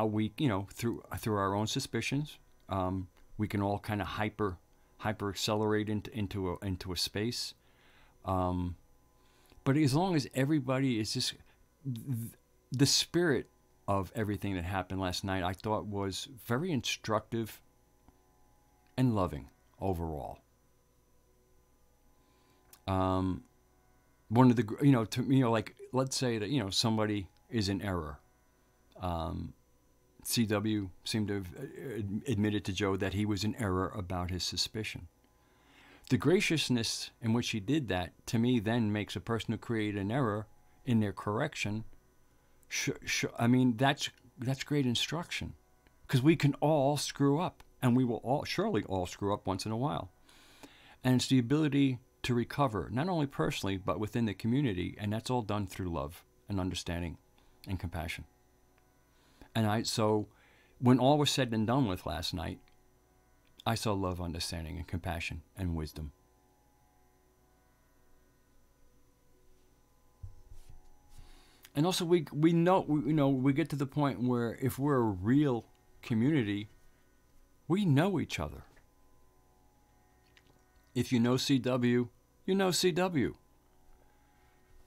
we, through our own suspicions, we can all kind of hyper accelerate into a space. But as long as everybody is just the spirit of everything that happened last night, I thought was very instructive and loving overall. One of the, like, let's say that, somebody is in error. CW seemed to have admitted to Joe that he was in error about his suspicion. The graciousness in which he did that, to me, then makes a person who created an error in their correction. That's great instruction, because we can all screw up, and we will surely all screw up once in a while. And it's the ability to recover, not only personally, but within the community, and that's all done through love and understanding and compassion. And so when all was said and done with last night, I saw love, understanding, and compassion and wisdom. And also we get to the point where if we're a real community, we know each other. If you know CW, you know CW.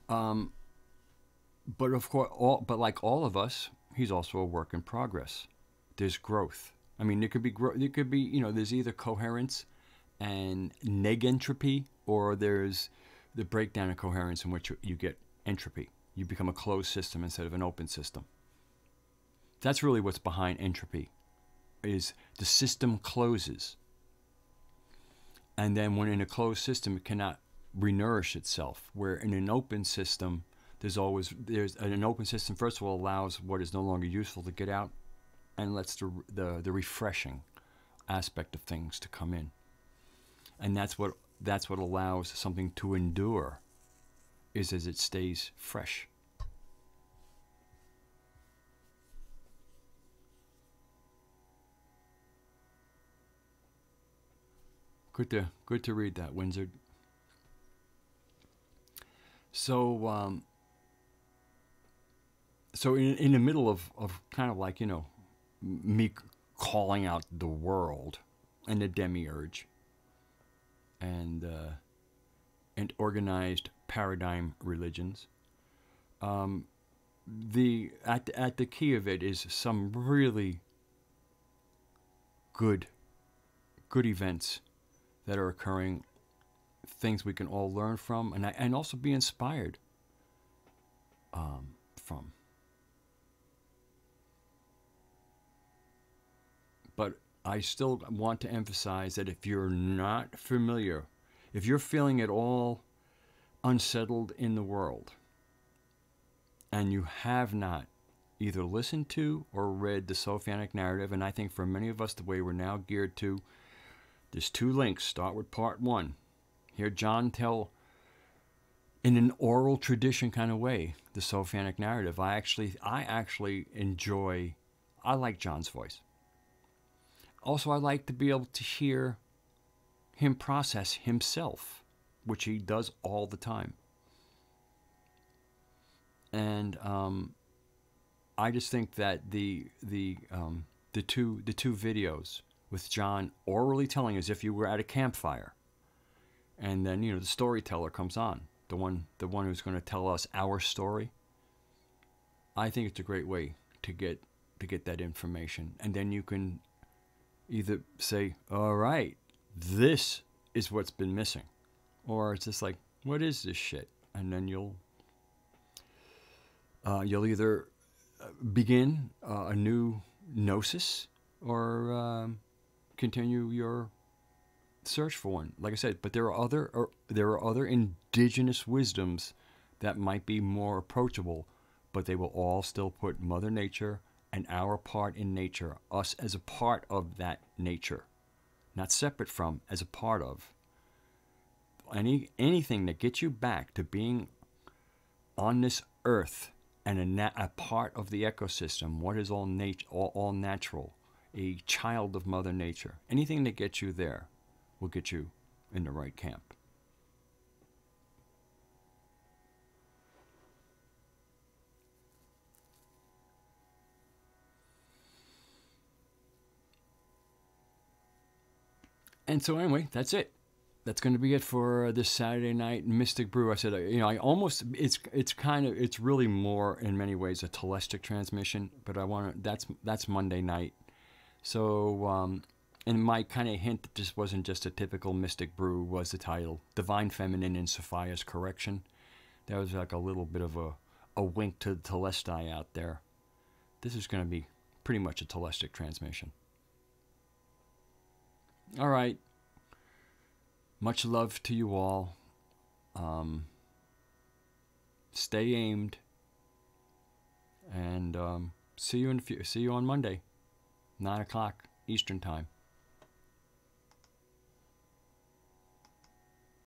But of course, like all of us, he's also a work in progress. There's growth. I mean, there could be, there's either coherence and negentropy, or there's the breakdown of coherence in which you get entropy. You become a closed system instead of an open system. That's really what's behind entropy, is the system closes. And then when in a closed system, it cannot renourish itself. Where in an open system, there's an open system, first of all, allows what is no longer useful to get out, and lets the refreshing aspect of things to come in. And that's what allows something to endure, is as it stays fresh. Good to read that, Windsor. So in the middle of kind of like, me calling out the world and the demiurge and organized paradigm religions, at the key of it is some really good events that are occurring, things we can all learn from, and also be inspired from. But I still want to emphasize that if you're not familiar, if you're feeling at all unsettled in the world, and you have not either listened to or read the Sophianic narrative, and I think for many of us, the way we're now geared to, there's 2 links. Start with part 1. Hear John tell, in an oral tradition kind of way, the Sophianic narrative. I actually enjoy, I like John's voice. Also, I like to be able to hear him process himself, which he does all the time. And I just think that the 2 videos with John orally telling as if you were at a campfire, and then the storyteller comes on, the one who's going to tell us our story. I think it's a great way to get that information, and then you can either say, all right, this is what's been missing, or it's just like, what is this shit? And then you'll either begin a new gnosis or continue your search for one. Like I said, but there are other indigenous wisdoms that might be more approachable, but they will all still put Mother Nature and our part in nature, us as a part of that nature, not separate from, as a part of. Anything that gets you back to being on this earth and a part of the ecosystem, what is all natural, a child of Mother Nature. Anything that gets you there will get you in the right camp. And so anyway, that's it. that's going to be it for this Saturday night Mystic Brew. I said, I almost, it's really more in many ways a telestic transmission, but that's Monday night. So, and my kind of hint that this wasn't just a typical Mystic Brew was the title, Divine Feminine in Sophia's Correction. That was like a little bit of a wink to the Telestai out there. This is going to be pretty much a telestic transmission. All right. Much love to you all. Stay aimed. And see you on Monday, 9 o'clock Eastern Time.